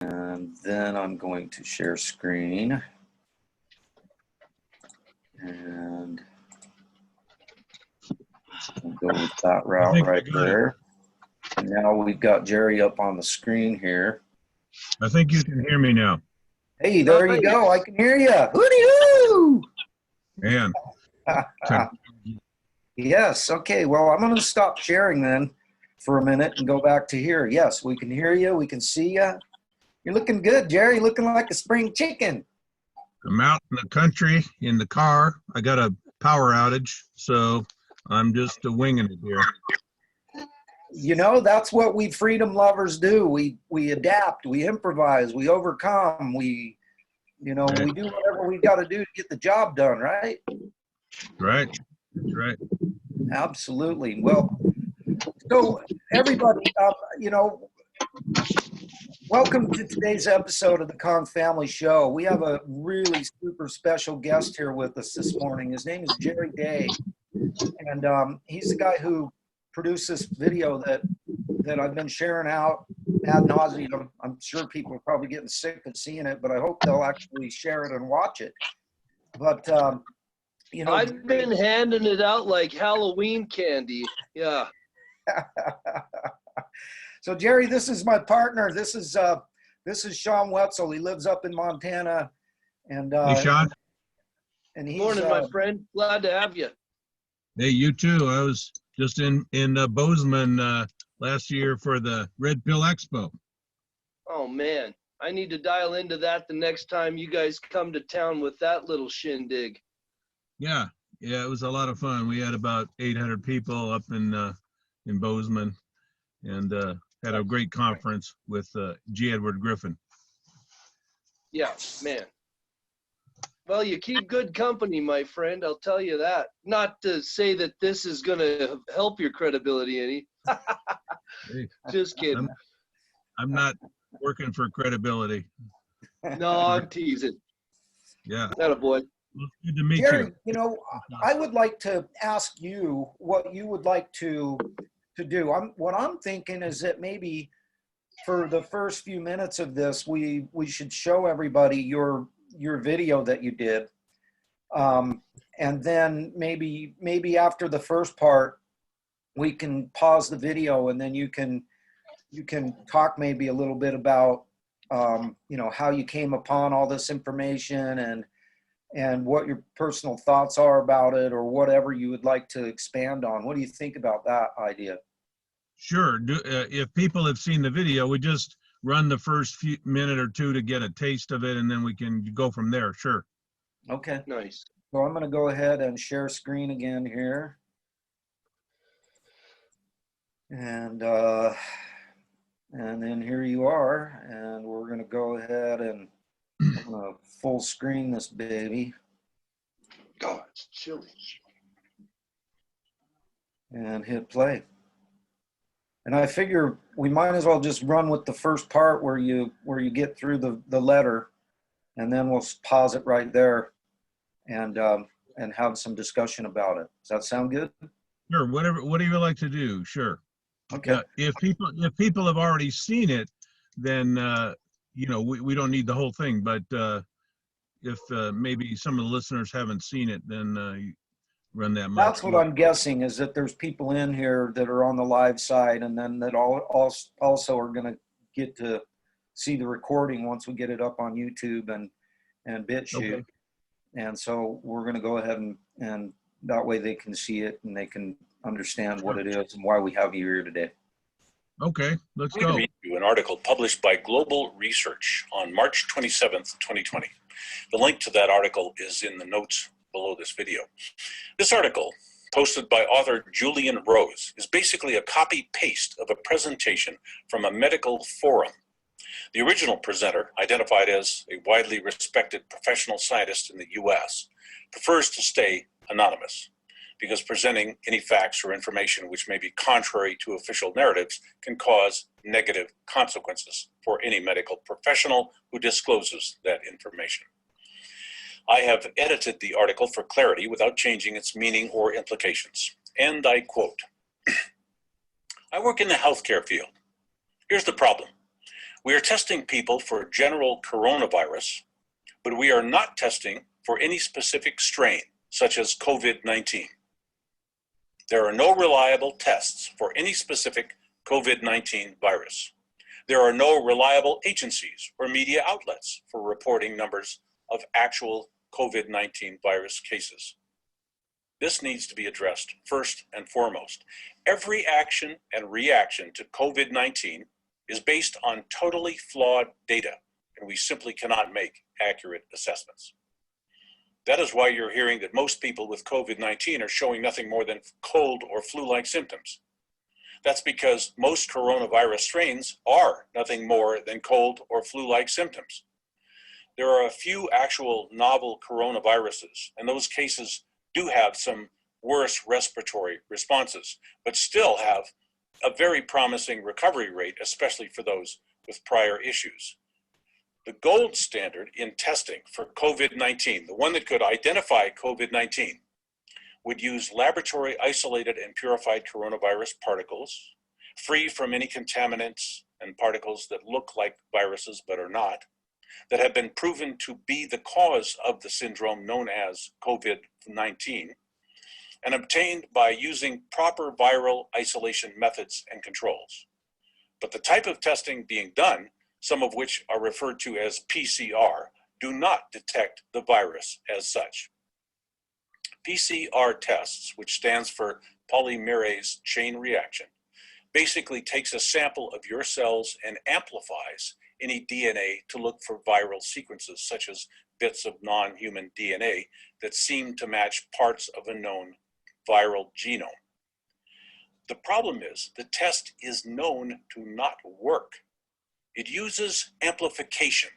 And then I'm going to share screen. And we'll go with that route right there. And now we've got Jerry up on the screen here. I think you can hear me now. Hey, there you go. I can hear you. Hooty-hoo! Man. Yes. Okay. Well, I'm going to stop sharing then for a minute and go back to here. Yes, we can hear you. We can see you. You're looking good, Jerry. Looking like a spring chicken. I'm out in the country in the car. I got a power outage, so I'm just winging it here. You know, that's what we freedom lovers do. We adapt, we improvise, we overcome, we do whatever we got to do to get the job done, right? Right. That's right. Absolutely. Well, so everybody, welcome to today's episode of the Kong Family Show. We have a really super special guest here with us this morning. His name is Jerry Day, and he's the guy who produced this video that I've been sharing out ad nauseum. I'm sure people are probably getting sick of seeing it, but I hope they'll actually share it and watch it. But I've been handing it out like Halloween candy. Yeah. So Jerry, this is my partner. This is Sean Wetzel. He lives up in Montana. And hey, Sean. And he's, morning, my friend. Glad to have you. Hey, you too. I was just in Bozeman last year for the Red Pill Expo. Oh man, I need to dial into that the next time you guys come to town with that little shindig. Yeah, it was a lot of fun. We had about 800 people up in Bozeman, and had a great conference with G. Edward Griffin. Yeah, man. Well, you keep good company, my friend. I'll tell you that. Not to say that this is going to help your credibility any. Hey, just kidding. I'm not working for credibility. No, I'm teasing. Yeah. Attaboy. Well, good to meet Jerry, you. I would like to ask you what you would like to do. What I'm thinking is that maybe for the first few minutes of this, we should show everybody your video that you did, and then maybe after the first part, we can pause the video, and then you can talk maybe a little bit about how you came upon all this information and what your personal thoughts are about it, or whatever you would like to expand on. What do you think about that idea? Sure. If people have seen the video, we just run the first minute or two to get a taste of it, and then we can go from there. Sure. Okay. Nice. So I'm going to go ahead and share screen again here. And then here you are, and we're going to go ahead and I'm going to full screen this baby. God, it's chilly. And hit play. And I figure we might as well just run with the first part where you get through the letter, and then we'll pause it right there and have some discussion about it. Does that sound good? Sure. What do you like to do? Sure. Okay. If people have already seen it, then we don't need the whole thing. But if maybe some of the listeners haven't seen it, then you run that much. That's what I'm guessing, is that there's people in here that are on the live side, and then that also are going to get to see the recording once we get it up on YouTube and BitChute. Okay. And so we're going to go ahead and that way they can see it and they can understand what it is and why we have you here today. Okay, let's go. I'm going to read you an article published by Global Research on March 27th, 2020. The link to that article is in the notes below this video. This article, posted by author Julian Rose, is basically a copy-paste of a presentation from a medical forum. The original presenter, identified as a widely respected professional scientist in the US, prefers to stay anonymous, because presenting any facts or information which may be contrary to official narratives can cause negative consequences for any medical professional who discloses that information. I have edited the article for clarity without changing its meaning or implications. And I quote, I work in the healthcare field. Here's the problem. We are testing people for general coronavirus, but we are not testing for any specific strain, such as COVID-19. There are no reliable tests for any specific COVID-19 virus. There are no reliable agencies or media outlets for reporting numbers of actual COVID-19 virus cases. This needs to be addressed first and foremost. Every action and reaction to COVID-19 is based on totally flawed data, and we simply cannot make accurate assessments. That is why you're hearing that most people with COVID-19 are showing nothing more than cold or flu-like symptoms. That's because most coronavirus strains are nothing more than cold or flu-like symptoms. There are a few actual novel coronaviruses, and those cases do have some worse respiratory responses, but still have a very promising recovery rate, especially for those with prior issues. The gold standard in testing for COVID-19, the one that could identify COVID-19, would use laboratory isolated and purified coronavirus particles, free from any contaminants and particles that look like viruses but are not, that have been proven to be the cause of the syndrome known as COVID-19, and obtained by using proper viral isolation methods and controls. But the type of testing being done, some of which are referred to as PCR, do not detect the virus as such. PCR tests, which stands for polymerase chain reaction, basically takes a sample of your cells and amplifies any DNA to look for viral sequences, such as bits of non-human DNA that seem to match parts of a known viral genome. The problem is the test is known to not work. It uses amplification,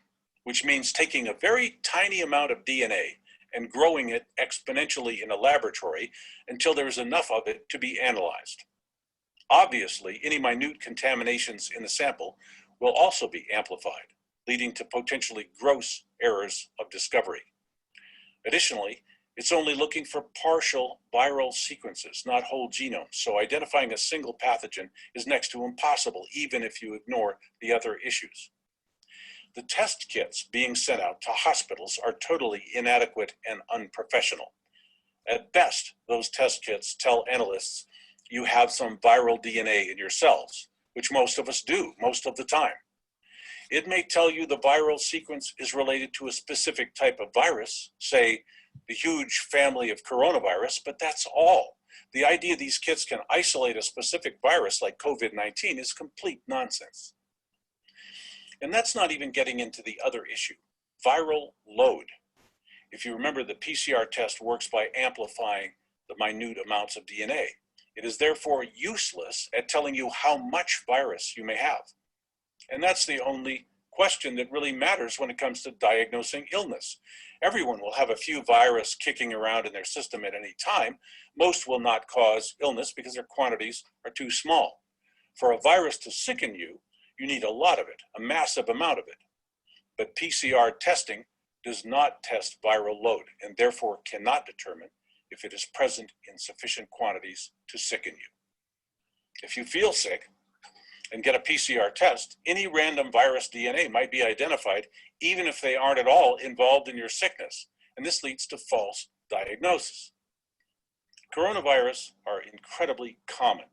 which means taking a very tiny amount of DNA and growing it exponentially in a laboratory until there's enough of it to be analyzed. Obviously, any minute contaminations in the sample will also be amplified, leading to potentially gross errors of discovery. Additionally, it's only looking for partial viral sequences, not whole genomes, so identifying a single pathogen is next to impossible, even if you ignore the other issues. The test kits being sent out to hospitals are totally inadequate and unprofessional. At best, those test kits tell analysts you have some viral DNA in your cells, which most of us do most of the time. It may tell you the viral sequence is related to a specific type of virus, say the huge family of coronavirus, but that's all. The idea these kits can isolate a specific virus like COVID-19 is complete nonsense. And that's not even getting into the other issue, viral load. If you remember, the PCR test works by amplifying the minute amounts of DNA. It is therefore useless at telling you how much virus you may have. And that's the only question that really matters when it comes to diagnosing illness. Everyone will have a few virus kicking around in their system at any time. Most will not cause illness because their quantities are too small. For a virus to sicken you, you need a lot of it, a massive amount of it. But PCR testing does not test viral load and therefore cannot determine if it is present in sufficient quantities to sicken you. If you feel sick and get a PCR test, any random virus DNA might be identified even if they aren't at all involved in your sickness, and this leads to false diagnosis. Coronavirus are incredibly common.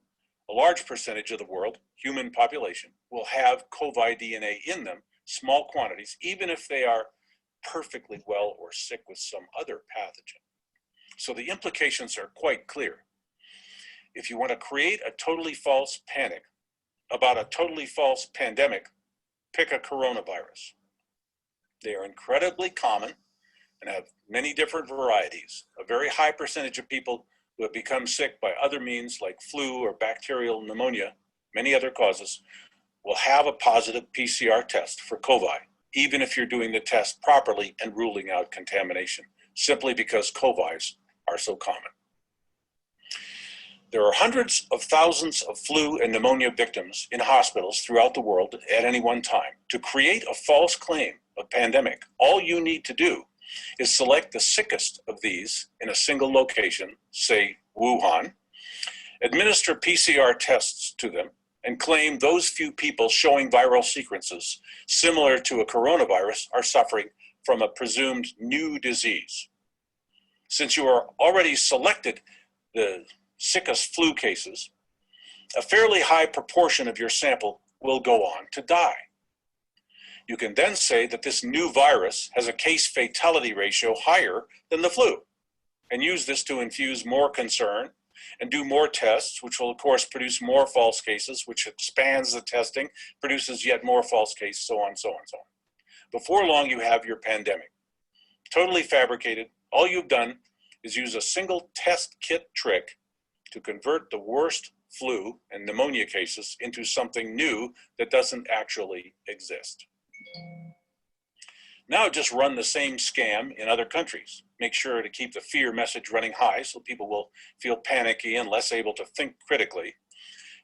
A large percentage of the world, human population, will have COVID DNA in them, small quantities, even if they are perfectly well or sick with some other pathogen. So the implications are quite clear. If you want to create a totally false panic about a totally false pandemic, pick a coronavirus. They are incredibly common and have many different varieties. A very high percentage of people who have become sick by other means like flu or bacterial pneumonia, many other causes, will have a positive PCR test for COVID, even if you're doing the test properly and ruling out contamination, simply because COVIDs are so common. There are hundreds of thousands of flu and pneumonia victims in hospitals throughout the world at any one time. To create a false claim of pandemic, all you need to do is select the sickest of these in a single location, say Wuhan, administer PCR tests to them, and claim those few people showing viral sequences similar to a coronavirus are suffering from a presumed new disease. Since you are already selected the sickest flu cases, a fairly high proportion of your sample will go on to die. You can then say that this new virus has a case fatality ratio higher than the flu, and use this to infuse more concern and do more tests, which will of course produce more false cases, which expands the testing, produces yet more false cases, so on, so on, so on. Before long, you have your pandemic. Totally fabricated. All you've done is use a single test kit trick to convert the worst flu and pneumonia cases into something new that doesn't actually exist. Now just run the same scam in other countries. Make sure to keep the fear message running high so people will feel panicky and less able to think critically.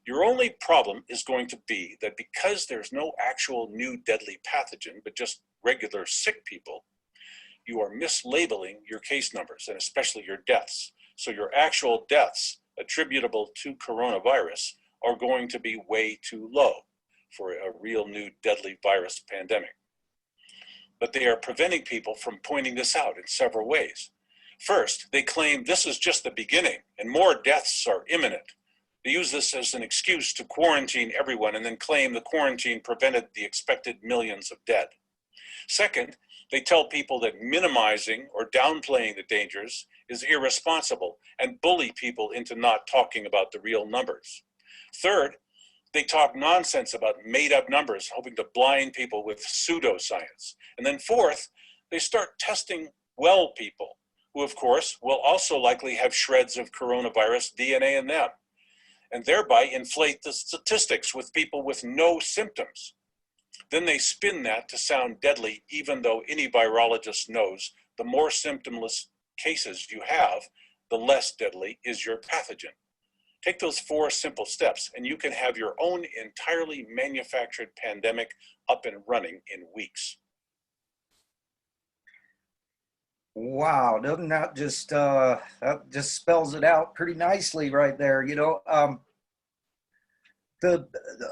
Your only problem is going to be that because there's no actual new deadly pathogen, but just regular sick people, you are mislabeling your case numbers and especially your deaths. So your actual deaths attributable to coronavirus are going to be way too low for a real new deadly virus pandemic. But they are preventing people from pointing this out in several ways. First, they claim this is just the beginning and more deaths are imminent. They use this as an excuse to quarantine everyone and then claim the quarantine prevented the expected millions of dead. Second, they tell people that minimizing or downplaying the dangers is irresponsible and bully people into not talking about the real numbers. Third, they talk nonsense about made-up numbers, hoping to blind people with pseudoscience. And then fourth, they start testing well people, who of course will also likely have shreds of coronavirus DNA in them, and thereby inflate the statistics with people with no symptoms. Then they spin that to sound deadly, even though any virologist knows the more symptomless cases you have, the less deadly is your pathogen. Take those 4 simple steps and you can have your own entirely manufactured pandemic up and running in weeks. Wow, doesn't that just spells it out pretty nicely right there, you know?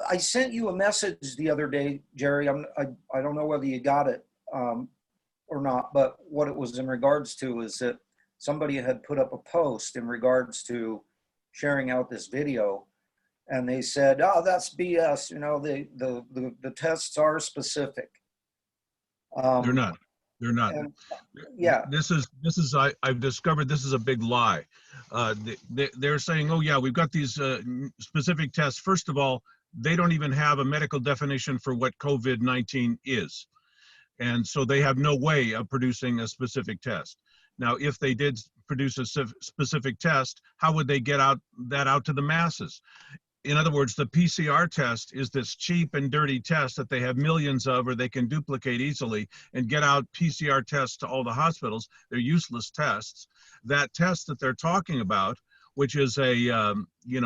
I sent you a message the other day, Jerry. I don't know whether you got it or not, but what it was in regards to is that somebody had put up a post in regards to sharing out this video, and they said, "Oh, that's BS. You know, the tests are specific." They're not. They're not. And, yeah. I've discovered this is a big lie. They're saying, oh yeah, we've got these specific tests. First of all, they don't even have a medical definition for what COVID-19 is. And so they have no way of producing a specific test. Now, if they did produce a specific test, how would they get that out to the masses? In other words, the PCR test is this cheap and dirty test that they have millions of, or they can duplicate easily and get out PCR tests to all the hospitals. They're useless tests. That test that they're talking about, which is a,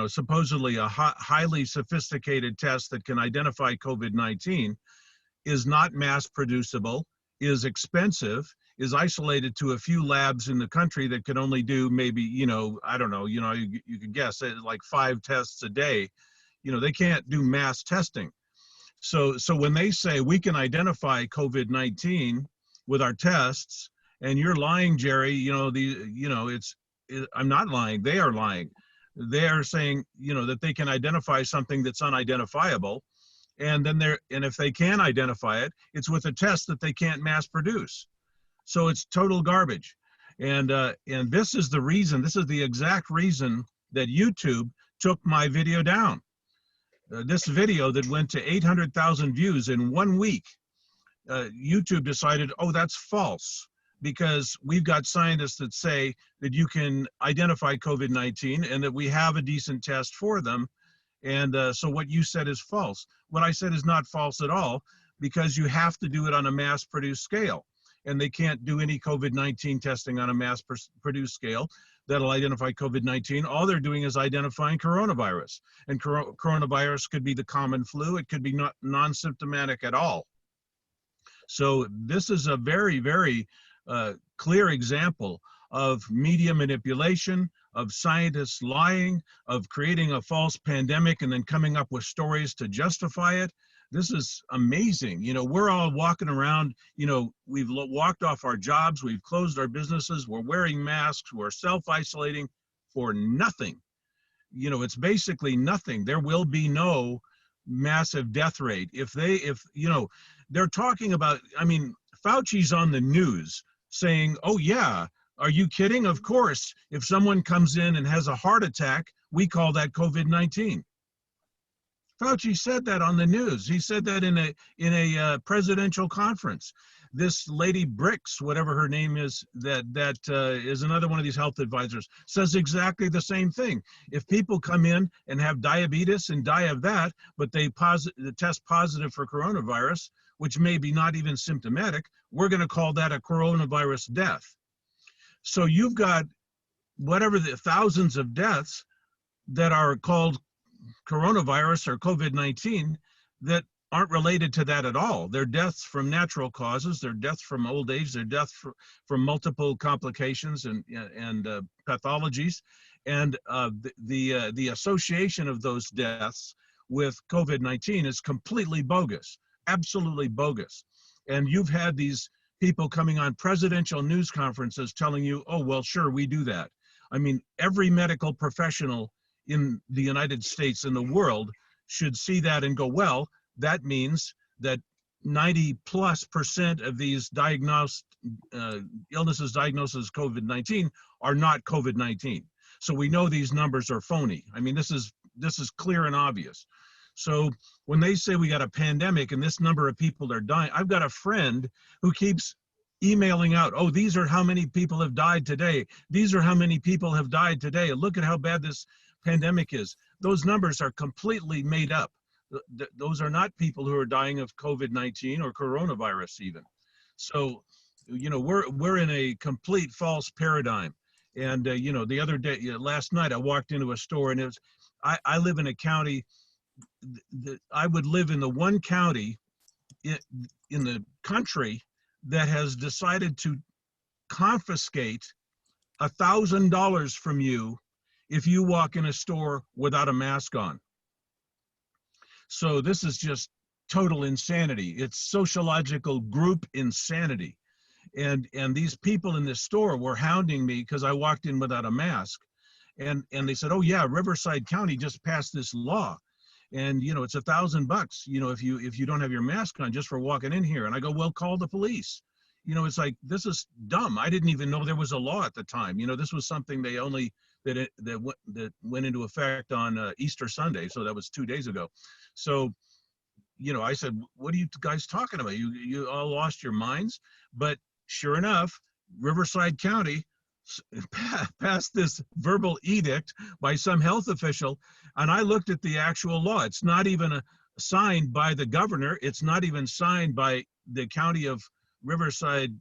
supposedly a highly sophisticated test that can identify COVID-19, is not mass producible, is expensive, is isolated to a few labs in the country that can only do maybe, I don't know, you could guess like 5 tests a day. They can't do mass testing. So when they say we can identify COVID-19 with our tests, and you're lying, Jerry, I'm not lying, they are lying. They are saying, that they can identify something that's unidentifiable. And then if they can identify it, it's with a test that they can't mass produce. So it's total garbage. And this is the reason, this is the exact reason that YouTube took my video down. This video that went to 800,000 views in 1 week, YouTube decided, oh, that's false, because we've got scientists that say that you can identify COVID-19 and that we have a decent test for them. And so what you said is false. What I said is not false at all, because you have to do it on a mass-produced scale. And they can't do any COVID-19 testing on a mass-produced scale that'll identify COVID-19. All they're doing is identifying coronavirus. And coronavirus could be the common flu. It could be not non-symptomatic at all. So this is a very, very clear example of media manipulation, of scientists lying, of creating a false pandemic and then coming up with stories to justify it. This is amazing. You know, we're all walking around, you know, we've walked off our jobs, we've closed our businesses, we're wearing masks, we're self-isolating for nothing. You know, it's basically nothing. There will be no massive death rate. If you know, they're talking about, I mean, Fauci's on the news saying, oh yeah, are you kidding? Of course, if someone comes in and has a heart attack, we call that COVID-19. Fauci said that on the news. He said that in a presidential conference. This lady Bricks, whatever her name is, that is another one of these health advisors, says exactly the same thing. If people come in and have diabetes and die of that, but they test positive for coronavirus, which may be not even symptomatic, we're going to call that a coronavirus death. So you've got whatever the thousands of deaths that are called coronavirus or COVID-19 that aren't related to that at all. They're deaths from natural causes, they're deaths from old age, they're deaths from multiple complications and pathologies. And the association of those deaths with COVID-19 is completely bogus, absolutely bogus. And you've had these people coming on presidential news conferences telling you, oh, well, sure, we do that. I mean, every medical professional in the United States and the world should see that and go, well, that means that 90+% of these diagnosed illnesses diagnosed as COVID-19 are not COVID-19. So we know these numbers are phony. I mean, this is clear and obvious. So when they say we got a pandemic and this number of people are dying, I've got a friend who keeps emailing out, oh, these are how many people have died today. These are how many people have died today. Look at how bad this pandemic is. Those numbers are completely made up. Those are not people who are dying of COVID-19 or coronavirus even. So, you know, we're in a complete false paradigm. And, you know, the other day, last night, I walked into a store and it was, I live in a county that I would live in the one county in the country that has decided to confiscate $1,000 from you if you walk in a store without a mask on. So this is just total insanity. It's sociological group insanity. And these people in this store were hounding me because I walked in without a mask. And they said, oh yeah, Riverside County just passed this law. And you know, it's $1,000, you know, if you don't have your mask on just for walking in here. And I go, well, call the police. You know, it's like, this is dumb. I didn't even know there was a law at the time. You know, this was something they only, that went into effect on Easter Sunday. So that was 2 days ago. So, you know, I said, what are you guys talking about? You all lost your minds? But sure enough, Riverside County passed this verbal edict by some health official. And I looked at the actual law. It's not even signed by the governor. It's not even signed by the county of Riverside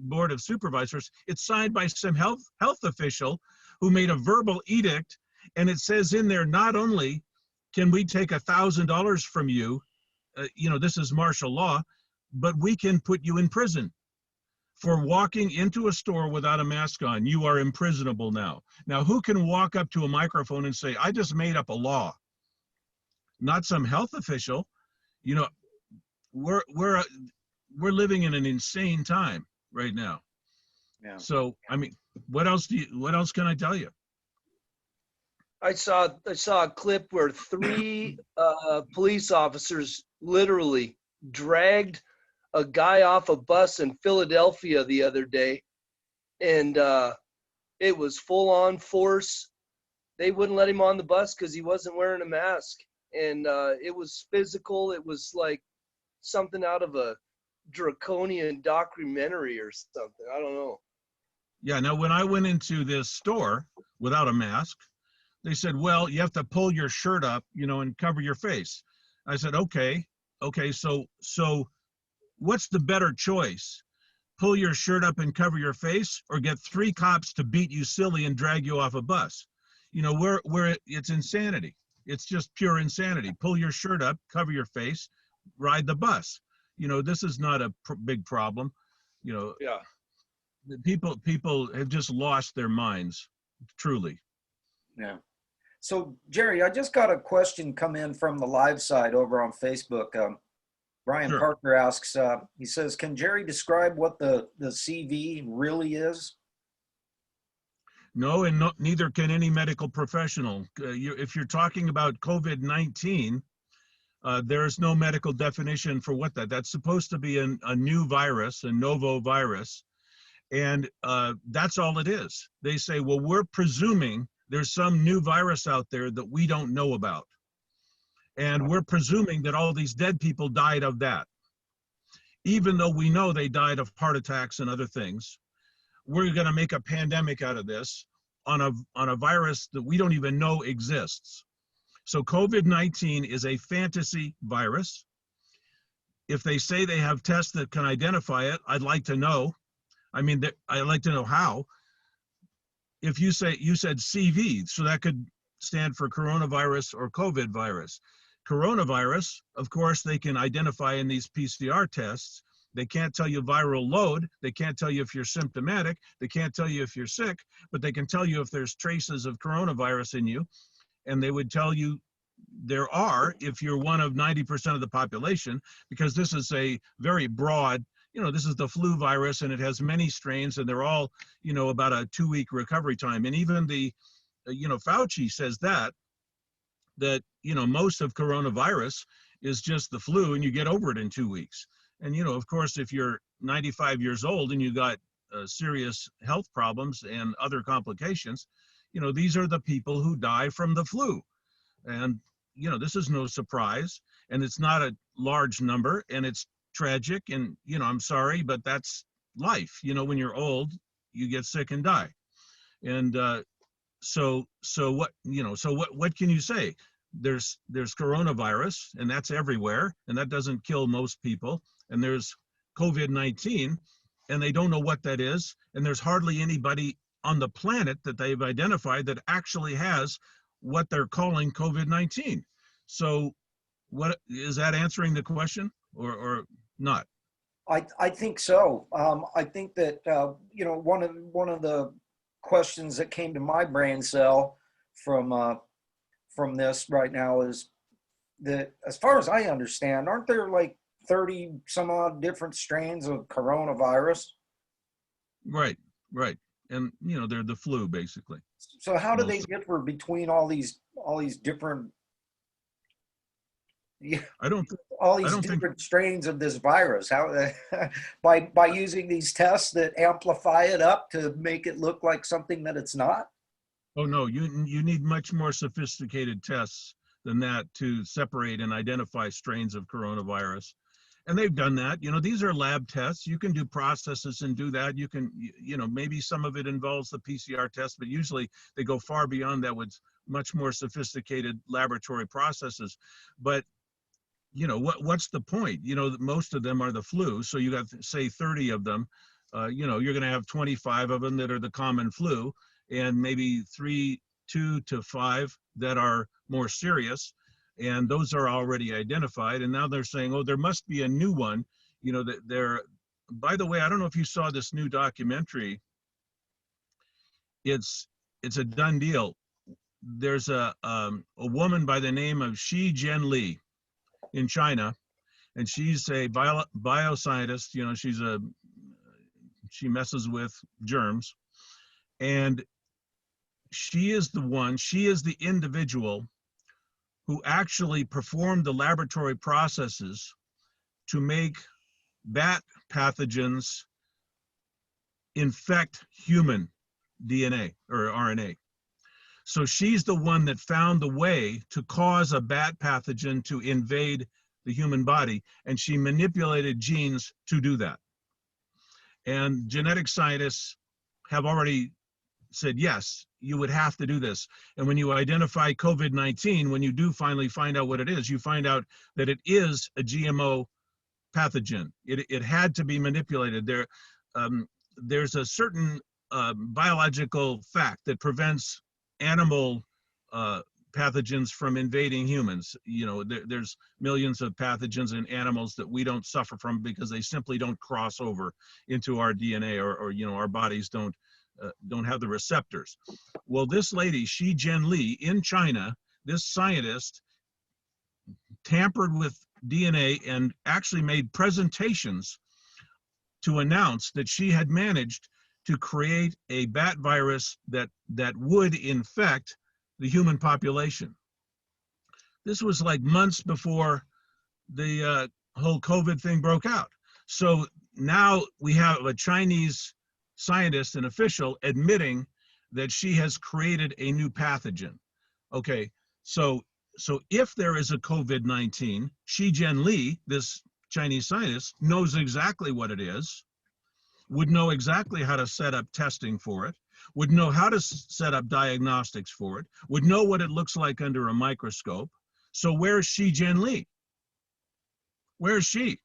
Board of Supervisors. It's signed by some health official who made a verbal edict. And it says in there, not only can we take $1,000 from you, you know, this is martial law, but we can put you in prison for walking into a store without a mask on. You are imprisonable now. Now, who can walk up to a microphone and say, I just made up a law? Not some health official. You know, we're living in an insane time right now. Yeah. So, I mean, what else can I tell you? I saw a clip where 3 police officers literally dragged a guy off a bus in Philadelphia the other day, and it was full on force. They wouldn't let him on the bus because he wasn't wearing a mask, and it was physical. It was like something out of a draconian documentary or something. I don't know. Yeah, now when I went into this store without a mask, they said, well, you have to pull your shirt up, you know, and cover your face. I said, okay, so what's the better choice? Pull your shirt up and cover your face, or get 3 cops to beat you silly and drag you off a bus? You know, it's insanity. It's just pure insanity. Pull your shirt up, cover your face, ride the bus. You know, this is not a big problem. You know, Yeah. People have just lost their minds, truly. Yeah. So Jerry, I just got a question come in from the live side over on Facebook. Brian Sure. Parker asks, he says, can Jerry describe what the CV really is? No, and neither can any medical professional. If you're talking about COVID-19, there's no medical definition for what that's supposed to be a new virus, a novo virus. And that's all it is. They say, well, we're presuming there's some new virus out there that we don't know about. And we're presuming that all these dead people died of that. Even though we know they died of heart attacks and other things, we're going to make a pandemic out of this on a virus that we don't even know exists. So COVID-19 is a fantasy virus. If they say they have tests that can identify it, I'd like to know. I mean, I'd like to know how. If you said CV, so that could stand for coronavirus or COVID virus. Coronavirus, of course, they can identify in these PCR tests. They can't tell you viral load. They can't tell you if you're symptomatic. They can't tell you if you're sick, but they can tell you if there's traces of coronavirus in you. And they would tell you there are if you're one of 90% of the population, because this is a very broad, this is the flu virus and it has many strains and they're all, about a 2-week recovery time. And even the, Fauci says that, most of coronavirus is just the flu and you get over it in 2 weeks. And, of course, if you're 95 years old and you got serious health problems and other complications, these are the people who die from the flu. And, this is no surprise. And it's not a large number and it's tragic. And, I'm sorry, but that's life. When you're old, you get sick and die. And so what can you say? There's coronavirus and that's everywhere and that doesn't kill most people. And there's COVID-19 and they don't know what that is. And there's hardly anybody on the planet that they've identified that actually has what they're calling COVID-19. So what is that answering the question or not? I think so. I think that, one of the questions that came to my brain cell from this right now is that, as far as I understand, aren't there like 30 some odd different strains of coronavirus? Right. And, they're the flu basically. So how do they differ between all these different, I don't different strains of this virus? How by using these tests that amplify it up to make it look like something that it's not? Oh no, you need much more sophisticated tests than that to separate and identify strains of coronavirus. And they've done that. These are lab tests. You can do processes and do that. You can, maybe some of it involves the PCR test, but usually they go far beyond that with much more sophisticated laboratory processes. But, what's the point? Most of them are the flu. So you got, say, 30 of them. You're going to have 25 of them that are the common flu and maybe 2 to 5 that are more serious. And those are already identified. And now they're saying, oh, there must be a new one. That they're, by the way, I don't know if you saw this new documentary. It's a done deal. There's a woman by the name of Shi Jianli in China, and she's a bioscientist. She messes with germs, and she is the individual who actually performed the laboratory processes to make bat pathogens infect human DNA or RNA. So she's the one that found the way to cause a bat pathogen to invade the human body, and she manipulated genes to do that. And genetic scientists have already said, yes, you would have to do this. And when you identify COVID-19, when you do finally find out what it is, you find out that it is a GMO pathogen. It had to be manipulated. There's a certain biological fact that prevents animal pathogens from invading humans. There's millions of pathogens in animals that we don't suffer from because they simply don't cross over into our DNA or our bodies don't don't have the receptors. Well, this lady, Xi Jianli, in China, this scientist tampered with DNA and actually made presentations to announce that she had managed to create a bat virus that would infect the human population. This was like months before the whole COVID thing broke out. So now we have a Chinese scientist and official admitting that she has created a new pathogen. Okay, so if there is a COVID-19, Xi Jianli, this Chinese scientist, knows exactly what it is, would know exactly how to set up testing for it, would know how to set up diagnostics for it, would know what it looks like under a microscope. So where's Xi Jianli? Where's she?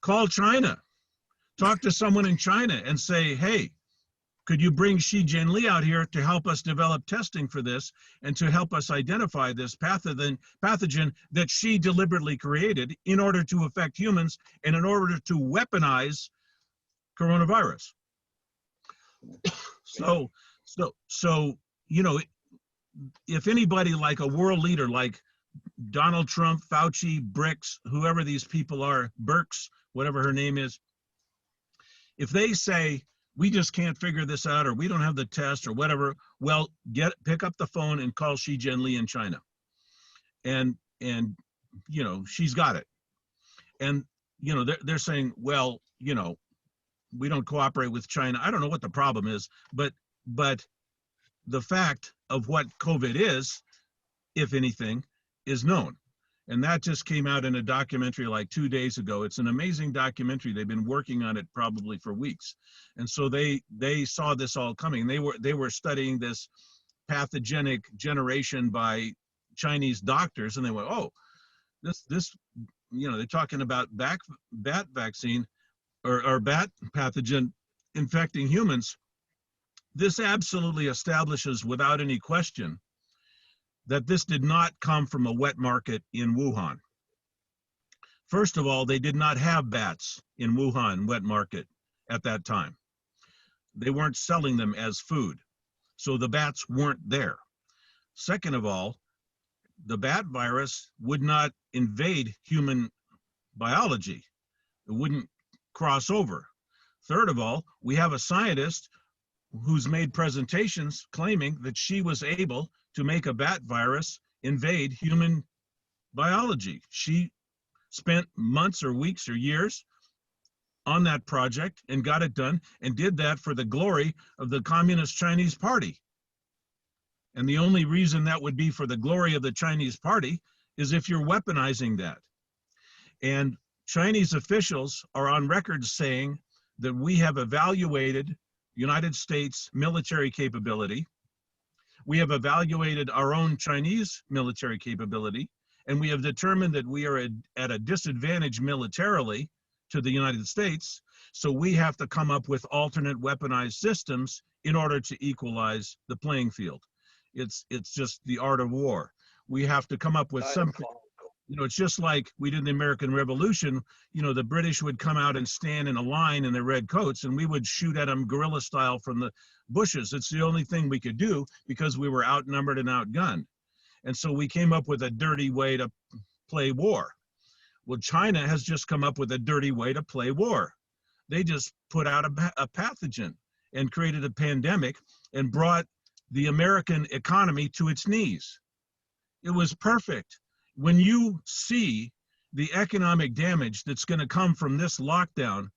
Call China. Talk to someone in China and say, hey, could you bring Xi Jianli out here to help us develop testing for this and to help us identify this pathogen that she deliberately created in order to affect humans and in order to weaponize coronavirus? So, you know, if anybody like a world leader like Donald Trump, Fauci, Birx, whoever these people are, Birx, whatever her name is, if they say, we just can't figure this out, or we don't have the test, or whatever, well, pick up the phone and call Xi Jianli in China. And you know, she's got it. And, you know, they're saying, well, you know, we don't cooperate with China. I don't know what the problem is, but the fact of what COVID is, if anything, is known. And that just came out in a documentary like 2 days ago. It's an amazing documentary. They've been working on it probably for weeks. And so they saw this all coming. They were studying this pathogenic generation by Chinese doctors, and they went, oh, this you know, they're talking about bat vaccine or bat pathogen infecting humans. This absolutely establishes without any question that this did not come from a wet market in Wuhan. First of all, they did not have bats in Wuhan wet market at that time. They weren't selling them as food, so the bats weren't there. Second of all, the bat virus would not invade human biology. It wouldn't cross over. Third of all, we have a scientist who's made presentations claiming that she was able to make a bat virus invade human biology. She spent months or weeks or years on that project and got it done, and did that for the glory of the Communist Chinese Party. And the only reason that would be for the glory of the Chinese Party is if you're weaponizing that. And Chinese officials are on record saying that we have evaluated United States military capability. We have evaluated our own Chinese military capability, and we have determined that we are at a disadvantage militarily to the United States, so we have to come up with alternate weaponized systems in order to equalize the playing field. It's just the art of war. We have to come up with something. You know, it's just like we did in the American Revolution. You know, the British would come out and stand in a line in their red coats, and we would shoot at them guerrilla style from the bushes. It's the only thing we could do because we were outnumbered and outgunned. And so we came up with a dirty way to play war. Well, China has just come up with a dirty way to play war. They just put out a pathogen and created a pandemic and brought the American economy to its knees. It was perfect. When you see the economic damage that's going to come from this lockdown,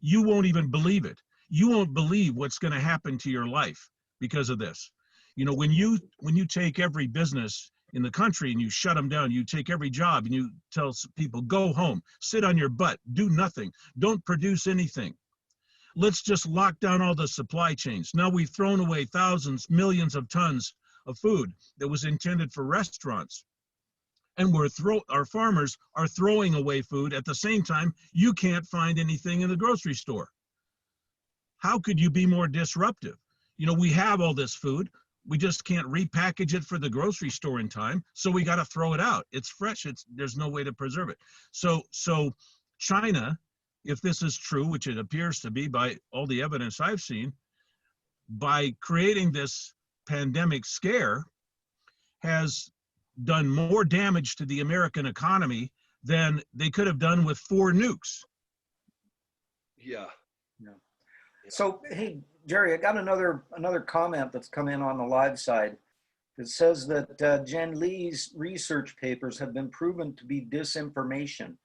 you won't even believe it. You won't believe what's going to happen to your life because of this. You know, when you take every business in the country and you shut them down, you take every job and you tell people, go home, sit on your butt, do nothing, don't produce anything. Let's just lock down all the supply chains. Now we've thrown away thousands, millions of tons of food that was intended for restaurants. And our farmers are throwing away food. At the same time, you can't find anything in the grocery store. How could you be more disruptive? You know, we have all this food. We just can't repackage it for the grocery store in time. So we got to throw it out. It's fresh. There's no way to preserve it. So China, if this is true, which it appears to be by all the evidence I've seen, by creating this pandemic scare, has done more damage to the American economy than they could have done with 4 nukes. Yeah. So, hey, Jerry, I got another comment that's come in on the live side. It says that Jen Lee's research papers have been proven to be disinformation.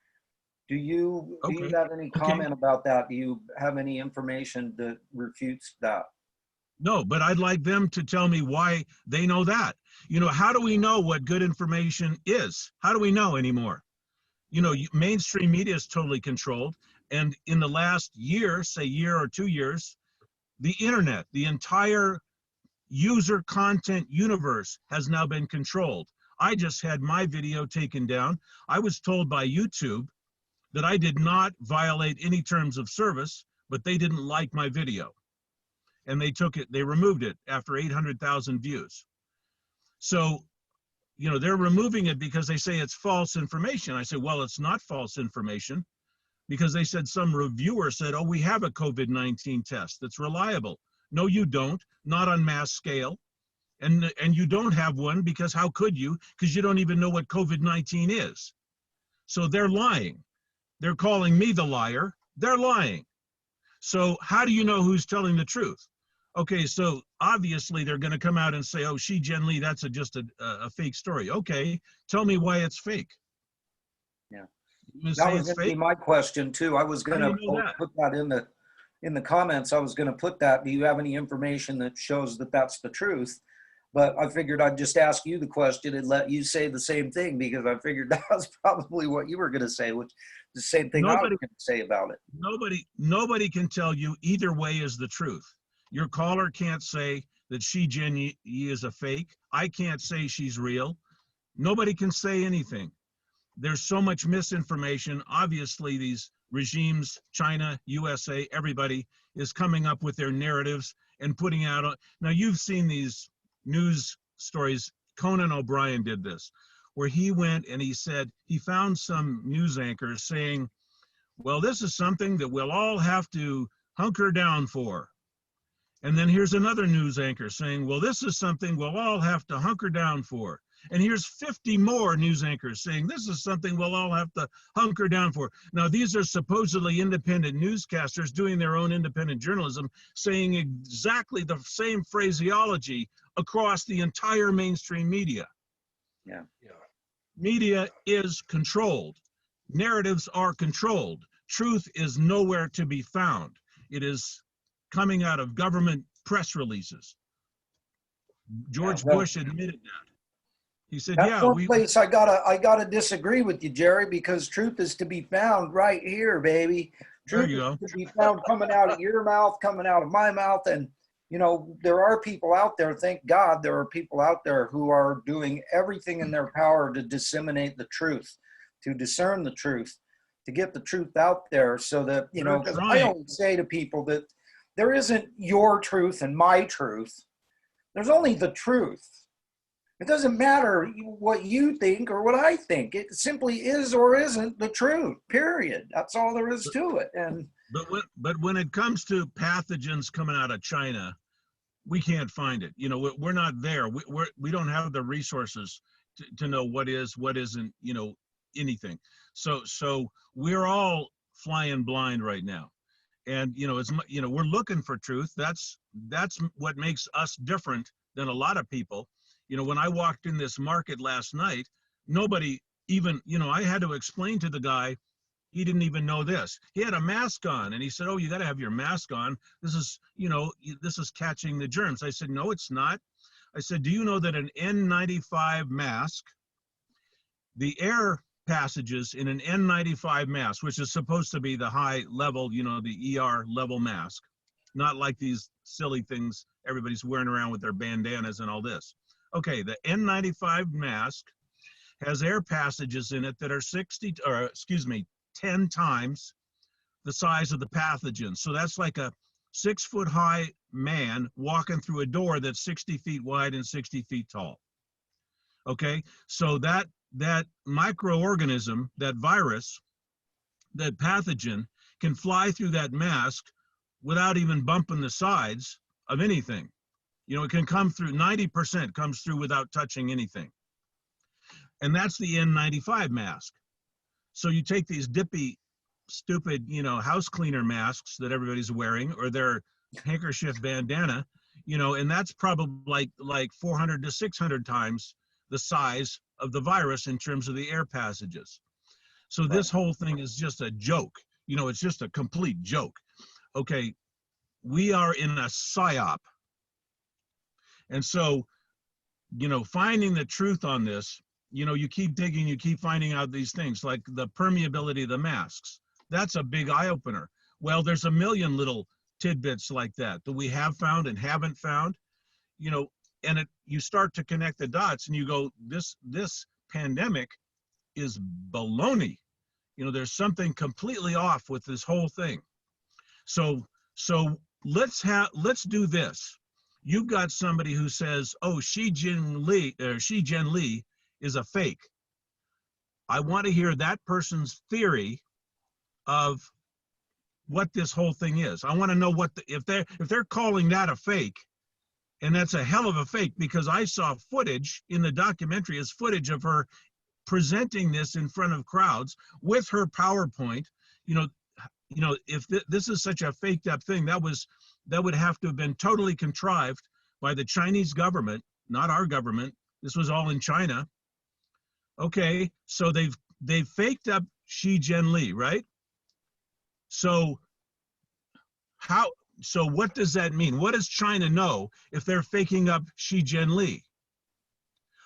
Do you Okay. have any comment about that? Do you have any information that refutes that? No, but I'd like them to tell me why they know that. You know, how do we know what good information is? How do we know anymore? You know, mainstream media is totally controlled. And in the last year, say year or 2 years, the internet, the entire user content universe has now been controlled. I just had my video taken down. I was told by YouTube that I did not violate any terms of service, but they didn't like my video. And they removed it after 800,000 views. So, you know, they're removing it because they say it's false information. I say, well, it's not false information, because they said some reviewer said, oh, we have a COVID-19 test that's reliable. No, you don't, not on mass scale. And you don't have one because how could you? Because you don't even know what COVID-19 is. So they're lying. They're calling me the liar. They're lying. So how do you know who's telling the truth? Okay, so obviously they're going to come out and say, oh, Jen Lee, that's just a fake story. Okay, tell me why it's fake. Yeah. That was going to be my question too. I was going to put that in the comments. I was going to put that. Do you have any information that shows that that's the truth? But I figured I'd just ask you the question and let you say the same thing, because I figured that was probably what you were going to say, which the same thing I was going to say about it. Nobody can tell you either way is the truth. Your caller can't say that Jen Lee is a fake. I can't say she's real. Nobody can say anything. There's so much misinformation. Obviously, these regimes, China, USA, everybody is coming up with their narratives and putting out. Now, you've seen these news stories. Conan O'Brien did this, where he went and he said he found some news anchors saying, well, this is something that we'll all have to hunker down for. And then here's another news anchor saying, well, this is something we'll all have to hunker down for. And here's 50 more news anchors saying, this is something we'll all have to hunker down for. Now, these are supposedly independent newscasters doing their own independent journalism, saying exactly the same phraseology across the entire mainstream media. Yeah. Media is controlled. Narratives are controlled. Truth is nowhere to be found. It is coming out of government press releases. George Bush admitted that. He said, that's one place I gotta disagree with you, Jerry, because truth is to be found right here, baby. Truth is to be found coming out of your mouth, coming out of my mouth. And, you know, there are people out there, thank God, there are people out there who are doing everything in their power to disseminate the truth, to discern the truth, to get the truth out there, so that, you know, because I always say to people that there isn't your truth and my truth. There's only the truth. It doesn't matter what you think or what I think. It simply is or isn't the truth, period. That's all there is to it. And but when it comes to pathogens coming out of China, we can't find it. You know, we're not there. We don't have the resources to know what is, what isn't, you know, anything. So we're all flying blind right now. And, you know, we're looking for truth. That's what makes us different than a lot of people. You know, when I walked in this market last night, nobody even, you know, I had to explain to the guy, he didn't even know this. He had a mask on and he said, oh, you got to have your mask on. This is, you know, this is catching the germs. I said, no, it's not. I said, do you know that an N95 mask, the air passages in an N95 mask, which is supposed to be the high level, you know, the ER level mask, not like these silly things everybody's wearing around with their bandanas and all this. Okay, the N95 mask has air passages in it that are 10 times the size of the pathogen. So that's like a 6-foot high man walking through a door that's 60 feet wide and 60 feet tall. Okay, so that microorganism, that virus, that pathogen can fly through that mask without even bumping the sides of anything. You know, it can come through, 90% comes through without touching anything. And that's the N95 mask. So you take these dippy, stupid, you know, house cleaner masks that everybody's wearing, or their handkerchief bandana, you know, and that's probably like 400 to 600 times the size of the virus in terms of the air passages. So this whole thing is just a joke. You know, it's just a complete joke. Okay, we are in a psyop. And so, you know, finding the truth on this, you know, you keep digging, you keep finding out these things like the permeability of the masks. That's a big eye opener. Well, there's a million little tidbits like that we have found and haven't found, you know, and you start to connect the dots and you go, this pandemic is baloney. You know, there's something completely off with this whole thing. So let's do this. You've got somebody who says, oh, Xi Jinping is a fake. I want to hear that person's theory of what this whole thing is. I want to know what if they're calling that a fake, and that's a hell of a fake, because I saw footage in the documentary is footage of her presenting this in front of crowds with her PowerPoint. You know, if this is such a faked up thing, that would have to have been totally contrived by the Chinese government, not our government. This was all in China. Okay, so they've faked up Xi Jinping, right? So what does that mean? What does China know if they're faking up Xi Jinping?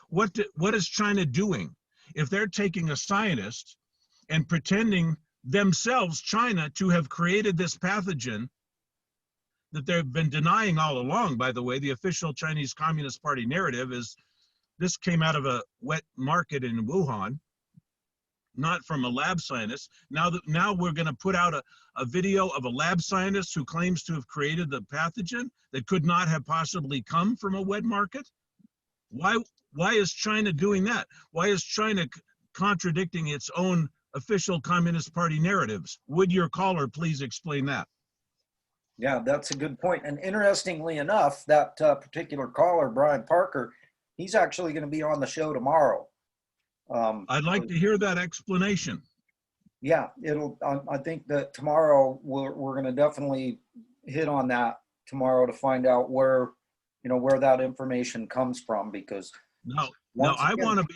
What is China doing if they're taking a scientist and pretending themselves, China, to have created this pathogen that they've been denying all along? By the way, the official Chinese Communist Party narrative is this came out of a wet market in Wuhan, not from a lab scientist. Now we're going to put out a video of a lab scientist who claims to have created the pathogen that could not have possibly come from a wet market. Why is China doing that? Why is China contradicting its own official Communist Party narratives? Would your caller please explain that? Yeah, that's a good point. And interestingly enough, that particular caller, Brian Parker, he's actually going to be on the show tomorrow. I'd like to hear that explanation. Yeah, I think that tomorrow we're going to definitely hit on that tomorrow to find out where that information comes from, because now I want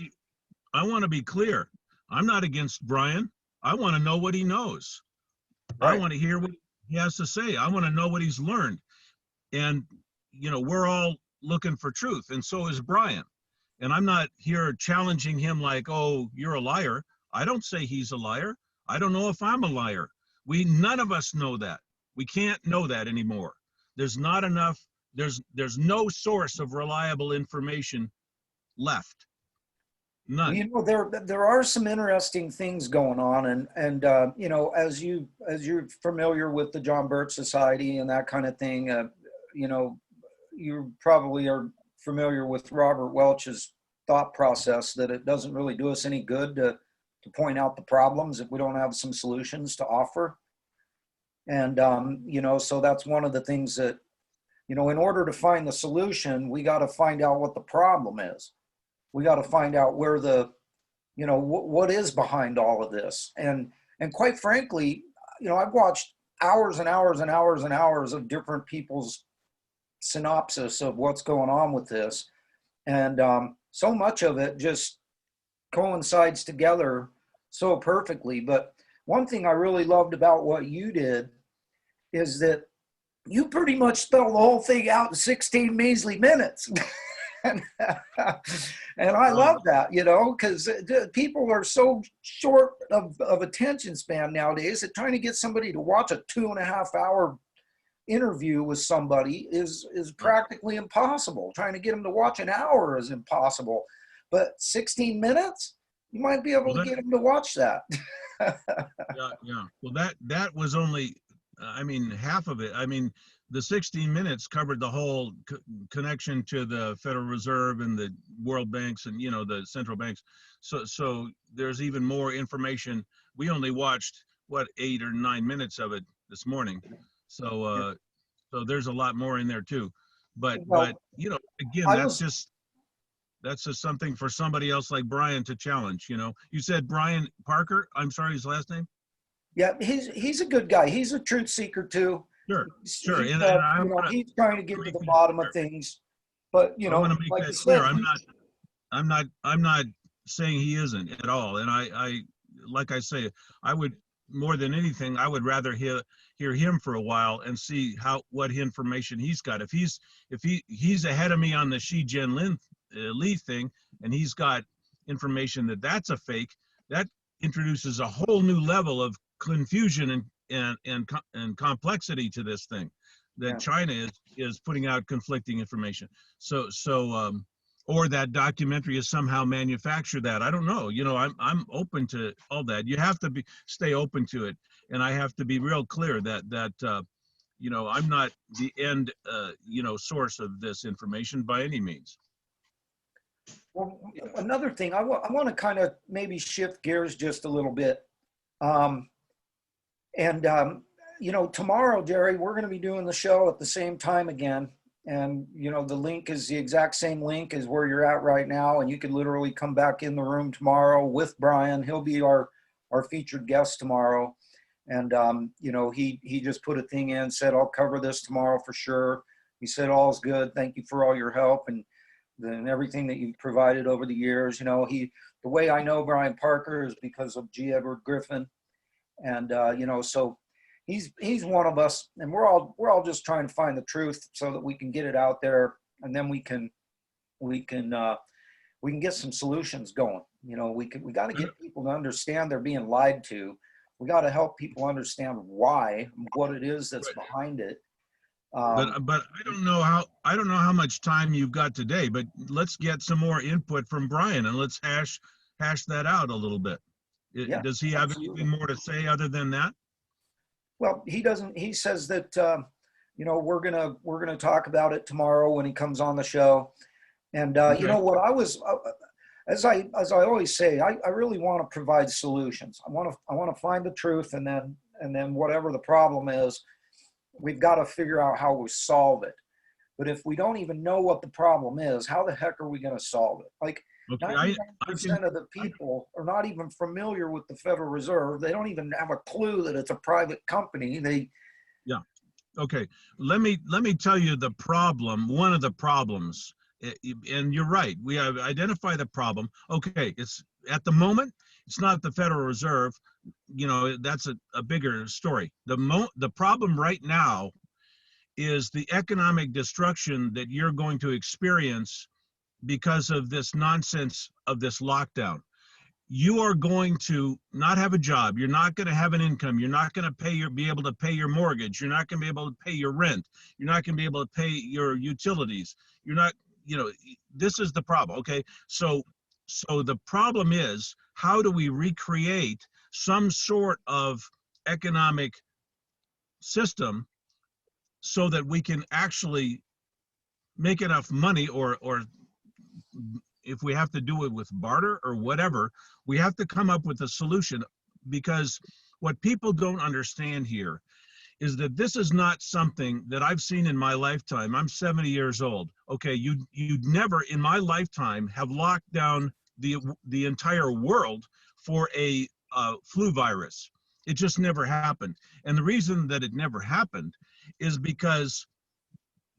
to be clear. I'm not against Brian. I want to know what he knows. Right. I want to hear what he has to say. I want to know what he's learned. And, you know, we're all looking for truth, and so is Brian. And I'm not here challenging him like, oh, you're a liar. I don't say he's a liar. I don't know if I'm a liar. None of us know that. We can't know that anymore. There's not enough, there's no source of reliable information left. None. You know, there are some interesting things going on, and you know, as you're familiar with the John Birch Society and that kind of thing, you know, you probably are familiar with Robert Welch's thought process that it doesn't really do us any good to point out the problems if we don't have some solutions to offer. And you know, so that's one of the things that, you know, in order to find the solution, we got to find out what the problem is. We got to find out where you know, what is behind all of this. And quite frankly, you know, I've watched hours and hours and hours and hours of different people's synopsis of what's going on with this. And so much of it just coincides together so perfectly. But one thing I really loved about what you did is that you pretty much spelled the whole thing out in 16 measly minutes. And I love that, you know, because people are so short of attention span nowadays that trying to get somebody to watch a 2.5 hour interview with somebody is practically impossible. Trying to get them to watch an hour is impossible. But 16 minutes, you might be able to get them to watch that. Yeah. Well, that was only, I mean, half of it. I mean, the 16 minutes covered the whole connection to the Federal Reserve and the world banks and, you know, the central banks. So there's even more information. We only watched 8 or 9 minutes of it this morning. So So there's a lot more in there too. But Well, you know, again, I that's was, just something for somebody else like Brian to challenge. You know, you said Brian Parker. I'm sorry, his last name. yeah, he's a good guy. He's a truth seeker too. Sure, sure. He's, And I you know, want he's trying to to get to make the that bottom of clear. things. But, you I want know, to make like that you clear. said, I'm not saying he isn't at all. And I like I say, I would more than anything, I would rather hear him for a while and see what information he's got. If he's ahead of me on the Xi Jinping Lee thing, and he's got information that's a fake, that introduces a whole new level of confusion and complexity to this thing that Yeah. China is putting out conflicting information. So or that documentary is somehow manufactured that. I don't know. You know, I'm open to all that. You have to stay open to it, and I have to be real clear that you know, I'm not the end you know, source of this information by any means. well, another thing, I want to kind of maybe shift gears just a little bit. Um, and, you know, tomorrow, Jerry, we're going to be doing the show at the same time again. And, you know, the link is the exact same link as where you're at right now. And you can literally come back in the room tomorrow with Brian. He'll be our featured guest tomorrow. And, you know, he just put a thing in, said, I'll cover this tomorrow for sure. He said, all's good. Thank you for all your help and everything that you've provided over the years. You know, the way I know Brian Parker is because of G. Edward Griffin. And, you know, so he's one of us, and we're all just trying to find the truth so that we can get it out there, and then we can get some solutions going. You know, we got to get people to understand they're being lied to. We got to help people understand why, what it is that's behind it. But I don't know how much time you've got today, but let's get some more input from Brian and let's hash that out a little bit. Yeah, Does he have absolutely. anything more to say other than that? Well, he doesn't. He says that you know, we're gonna talk about it tomorrow when he comes on the show. And Okay. you know what, I was as I always say, I really want to provide solutions. I want to find the truth, and then whatever the problem is, we've got to figure out how we solve it. But if we don't even know what the problem is, how the heck are we going to solve it? Like, Okay, 99% of the people are not even familiar with the Federal Reserve. They don't even have a clue that it's a private company. okay. Let me tell you the problem. One of the problems, and you're right. We have identified the problem. Okay, it's at the moment, it's not the Federal Reserve. You know, that's a bigger story. The problem right now is the economic destruction that you're going to experience because of this nonsense of this lockdown. You are going to not have a job. You're not going to have an income. You're not going to be able to pay your mortgage. You're not going to be able to pay your rent. You're not going to be able to pay your utilities. You're not, you know, this is the problem. Okay. So the problem is, how do we recreate some sort of economic system so that we can actually make enough money, or if we have to do it with barter or whatever, we have to come up with a solution. Because what people don't understand here is that this is not something that I've seen in my lifetime. I'm 70 years old. Okay, you'd never in my lifetime have locked down the entire world for a flu virus. It just never happened. And the reason that it never happened is because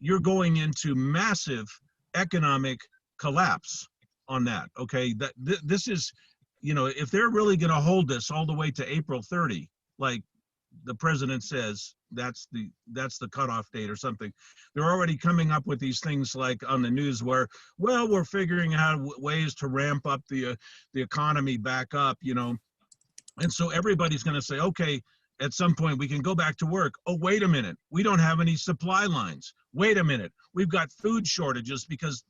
you're going into massive economic collapse on that. Okay, this is, you know, if they're really going to hold this all the way to April 30, like the president says, that's the cutoff date or something. They're already coming up with these things like on the news where, well, we're figuring out ways to ramp up the economy back up, you know. And so everybody's going to say, okay, at some point we can go back to work. Oh, wait a minute, we don't have any supply lines. Wait a minute, we've got food shortages because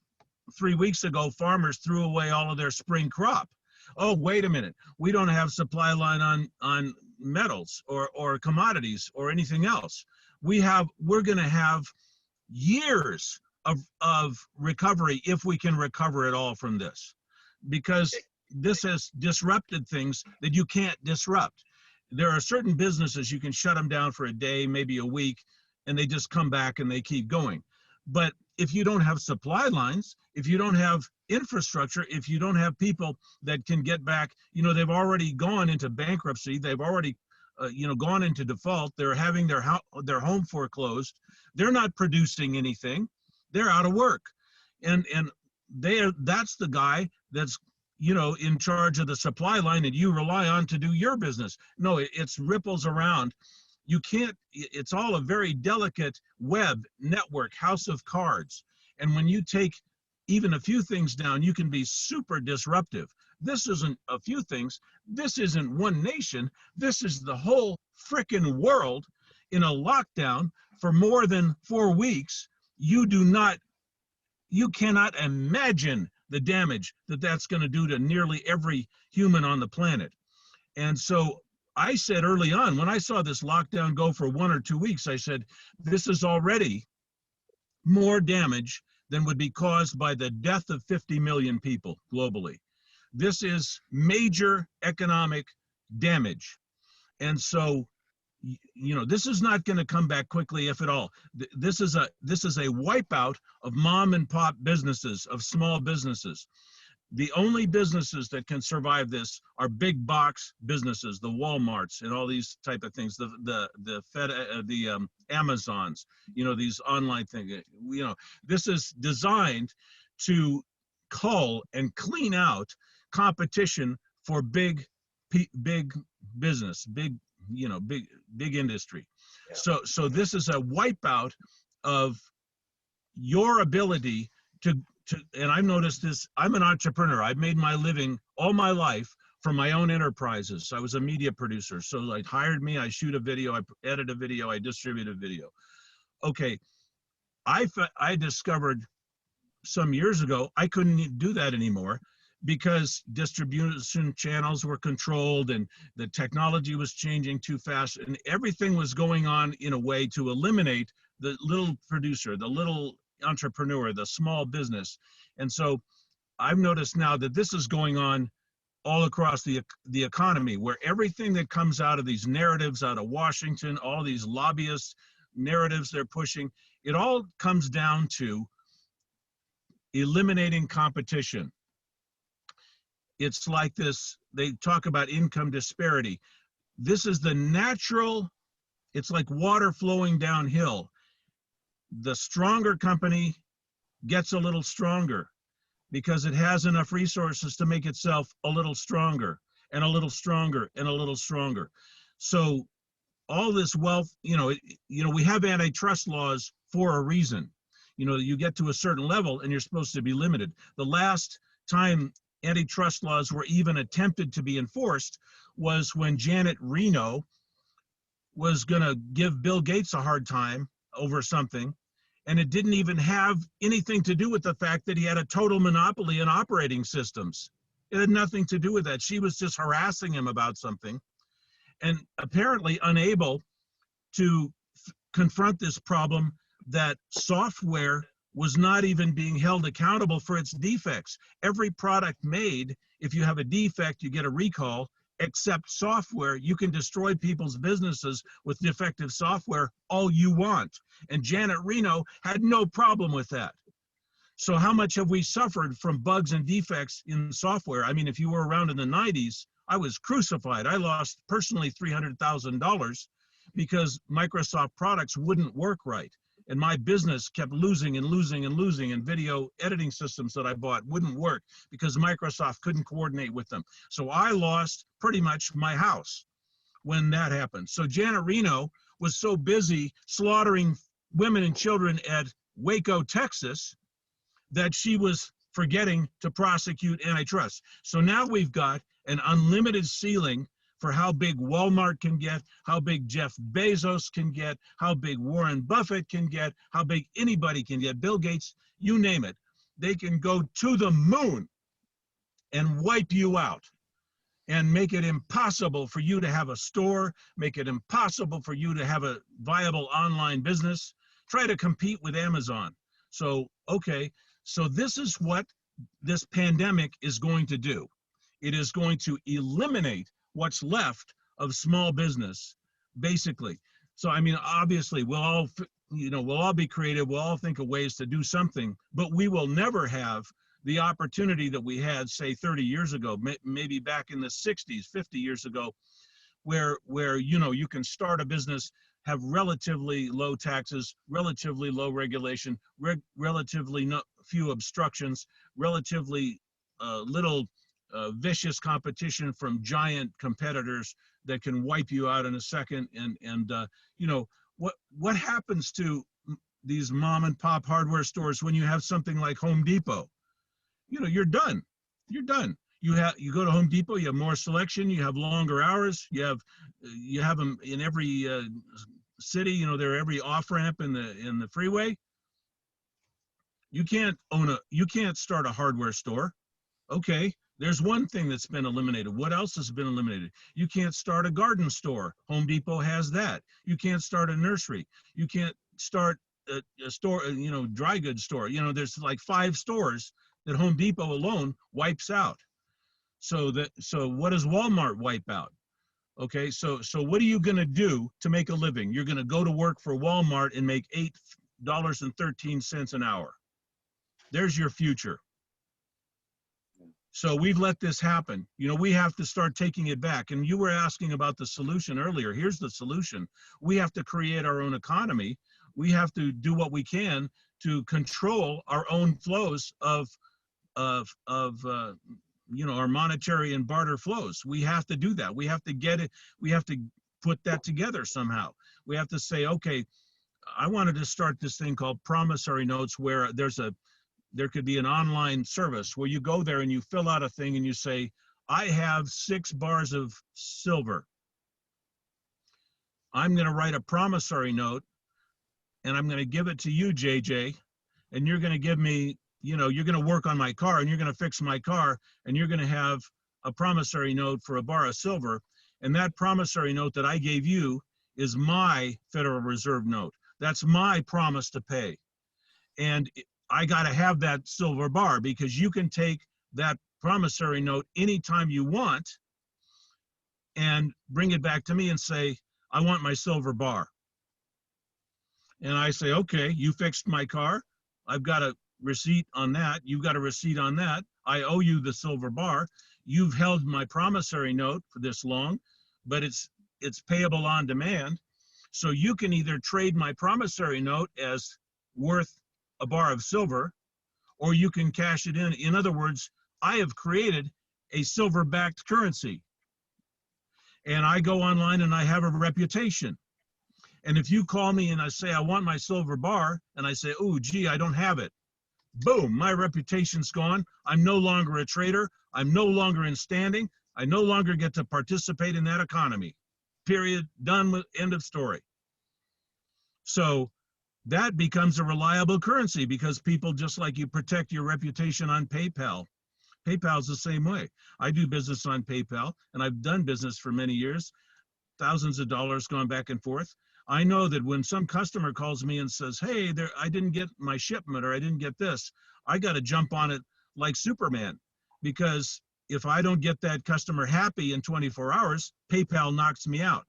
3 weeks ago farmers threw away all of their spring crop. Oh, wait a minute, we don't have supply line on metals or commodities or anything else. We're going to have years of recovery if we can recover at all from this, because this has disrupted things that you can't disrupt. There are certain businesses you can shut them down for a day, maybe a week, and they just come back and they keep going. But if you don't have supply lines, if you don't have infrastructure, if you don't have people that can get back, they've already gone into bankruptcy, they've already gone into default, they're having their home foreclosed, they're not producing anything, they're out of work. And that's the guy that's in charge of the supply line that you rely on to do your business. No, it's ripples around. You can't, it's all a very delicate web network, house of cards. And when you take even a few things down, you can be super disruptive. This isn't a few things. This isn't one nation. This is the whole frickin' world in a lockdown for more than 4 weeks. You cannot imagine the damage that that's going to do to nearly every human on the planet. And so I said early on, when I saw this lockdown go for 1 or 2 weeks, I said, this is already more damage than would be caused by the death of 50 million people globally. This is major economic damage. And so, this is not going to come back quickly, if at all. This is a wipeout of mom and pop businesses, of small businesses. The only businesses that can survive this are big box businesses, the Walmarts and all these type of things, the Amazons, these online things. This is designed to cull and clean out competition for big business, big industry. Yeah. So this is a wipeout of your ability to, and I've noticed this, I'm an entrepreneur. I've made my living all my life from my own enterprises. I was a media producer. So like hired me, I shoot a video, I edit a video, I distribute a video. Okay, I discovered some years ago, I couldn't do that anymore because distribution channels were controlled and the technology was changing too fast and everything was going on in a way to eliminate the little producer, the little entrepreneur, the small business. And so I've noticed now that this is going on all across the economy, where everything that comes out of these narratives out of Washington, all these lobbyist narratives they're pushing, it all comes down to eliminating competition. It's like this, they talk about income disparity. This is the natural, it's like water flowing downhill. The stronger company gets a little stronger because it has enough resources to make itself a little stronger and a little stronger and a little stronger. So all this wealth, we have antitrust laws for a reason. You get to a certain level and you're supposed to be limited. The last time antitrust laws were even attempted to be enforced was when Janet Reno was going to give Bill Gates a hard time over something, and it didn't even have anything to do with the fact that he had a total monopoly in operating systems. It had nothing to do with that. She was just harassing him about something, and apparently unable to confront this problem that software was not even being held accountable for its defects. Every product made, if you have a defect, you get a recall. Except software, you can destroy people's businesses with defective software all you want. And Janet Reno had no problem with that. So how much have we suffered from bugs and defects in software? I mean, if you were around in the 90s, I was crucified. I lost personally $300,000 because Microsoft products wouldn't work right. And my business kept losing and losing and losing, and video editing systems that I bought wouldn't work because Microsoft couldn't coordinate with them. So I lost pretty much my house when that happened. So Janet Reno was so busy slaughtering women and children at Waco, Texas, that she was forgetting to prosecute antitrust. So now we've got an unlimited ceiling for how big Walmart can get, how big Jeff Bezos can get, how big Warren Buffett can get, how big anybody can get, Bill Gates, you name it. They can go to the moon and wipe you out and make it impossible for you to have a store, make it impossible for you to have a viable online business. Try to compete with Amazon. So, okay, so this is what this pandemic is going to do. It is going to eliminate what's left of small business, basically. So, I mean, obviously, we'll all we'll all be creative. We'll all think of ways to do something, but we will never have the opportunity that we had, say, 30 years ago, maybe back in the 60s, 50 years ago, where you can start a business, have relatively low taxes, relatively low regulation, relatively few obstructions, relatively little vicious competition from giant competitors that can wipe you out in a second. And what happens to these mom and pop hardware stores when you have something like Home Depot? You're done. You're done. You go to Home Depot, you have more selection, you have longer hours, you have them in every city. They're every off ramp in the freeway. You can't start a hardware store. Okay, there's one thing that's been eliminated. What else has been eliminated? You can't start a garden store. Home Depot has that. You can't start a nursery. You can't start a store, dry goods store. There's like 5 stores that Home Depot alone wipes out. So what does Walmart wipe out? Okay, so what are you going to do to make a living? You're going to go to work for Walmart and make $8.13 an hour. There's your future. So we've let this happen. We have to start taking it back. And you were asking about the solution earlier. Here's the solution. We have to create our own economy. We have to do what we can to control our own flows of our monetary and barter flows. We have to do that. We have to get it. We have to put that together somehow. We have to say, okay, I wanted to start this thing called promissory notes, where there could be an online service where you go there and you fill out a thing and you say, I have 6 bars of silver. I'm going to write a promissory note and I'm going to give it to you, JJ, and you're going to give me, you're going to work on my car and you're going to fix my car and you're going to have a promissory note for a bar of silver. And that promissory note that I gave you is my Federal Reserve note. That's my promise to pay. And I got to have that silver bar, because you can take that promissory note anytime you want and bring it back to me and say, I want my silver bar. And I say, okay, you fixed my car. I've got a receipt on that. You've got a receipt on that. I owe you the silver bar. You've held my promissory note for this long, but it's payable on demand. So you can either trade my promissory note as worth a bar of silver, or you can cash it in. In other words, I have created a silver-backed currency. And I go online and I have a reputation. And if you call me and I say, I want my silver bar, and I say, oh, gee, I don't have it. Boom, my reputation's gone. I'm no longer a trader. I'm no longer in standing. I no longer get to participate in that economy. Period. Done with, end of story. So that becomes a reliable currency, because people, just like you protect your reputation on PayPal. PayPal's the same way. I do business on PayPal, and I've done business for many years, thousands of dollars gone back and forth. I know that when some customer calls me and says, hey, I didn't get my shipment, or I didn't get this, I got to jump on it like Superman, because if I don't get that customer happy in 24 hours, PayPal knocks me out.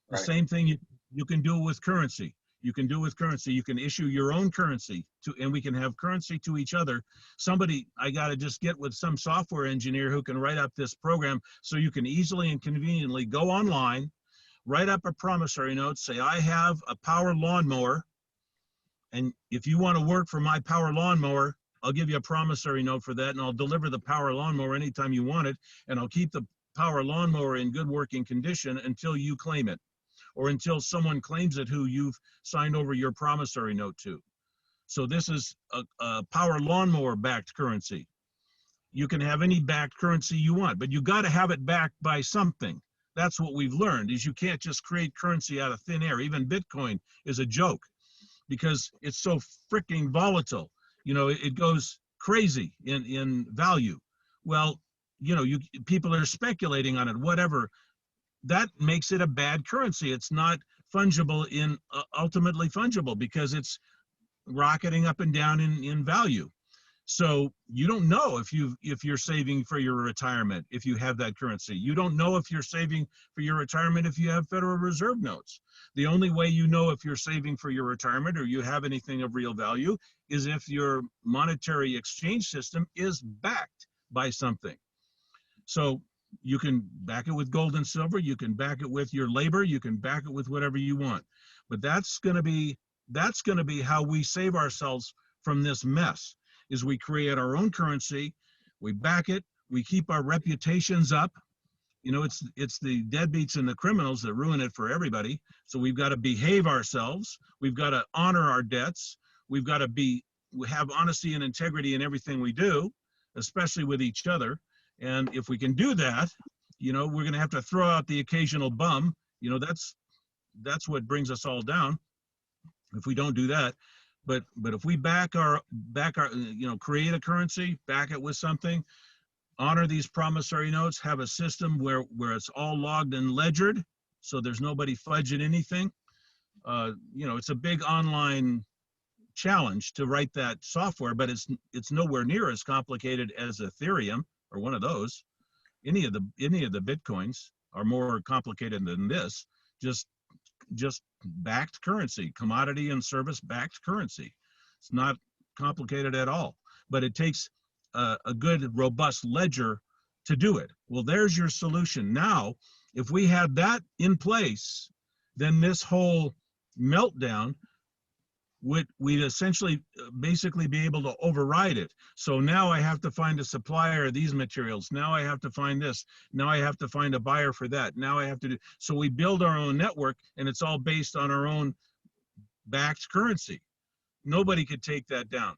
The same thing you can do with currency. You can do with currency. You can issue your own currency and we can have currency to each other. I got to just get with some software engineer who can write up this program so you can easily and conveniently go online, write up a promissory note, say, I have a power lawnmower, and if you want to work for my power lawnmower, I'll give you a promissory note for that, and I'll deliver the power lawnmower anytime you want it, and I'll keep the power lawnmower in good working condition until you claim it, or until someone claims it who you've signed over your promissory note to. So this is a power lawnmower backed currency. You can have any backed currency you want, but you got to have it backed by something. That's what we've learned, is you can't just create currency out of thin air. Even Bitcoin is a joke because it's so freaking volatile. It goes crazy in value. Well, people are speculating on it, whatever. That makes it a bad currency. It's not fungible ultimately fungible, because it's rocketing up and down in value. So you don't know if you're saving for your retirement if you have that currency. You don't know if you're saving for your retirement if you have Federal Reserve notes. The only way you know if you're saving for your retirement or you have anything of real value is if your monetary exchange system is backed by something. So you can back it with gold and silver, you can back it with your labor, you can back it with whatever you want. But that's going to be how we save ourselves from this mess. Is we create our own currency, we back it, we keep our reputations up. You know, it's the deadbeats and the criminals that ruin it for everybody. So we've got to behave ourselves. We've got to honor our debts. We've got to have honesty and integrity in everything we do, especially with each other. And if we can do that, you know, we're going to have to throw out the occasional bum. You know, that's what brings us all down if we don't do that. But if we back our, you know, create a currency, back it with something, honor these promissory notes, have a system where it's all logged and ledgered, so there's nobody fudging anything. You know, it's a big online challenge to write that software, but it's nowhere near as complicated as Ethereum or one of those. Any of the Bitcoins are more complicated than this. Just backed currency, commodity and service backed currency. It's not complicated at all, but it takes a good robust ledger to do it. Well, there's your solution. Now, if we had that in place, then this whole meltdown we'd essentially basically be able to override it. So now I have to find a supplier of these materials. Now I have to find this. Now I have to find a buyer for that. Now I have to do, so we build our own network and it's all based on our own backed currency. Nobody could take that down.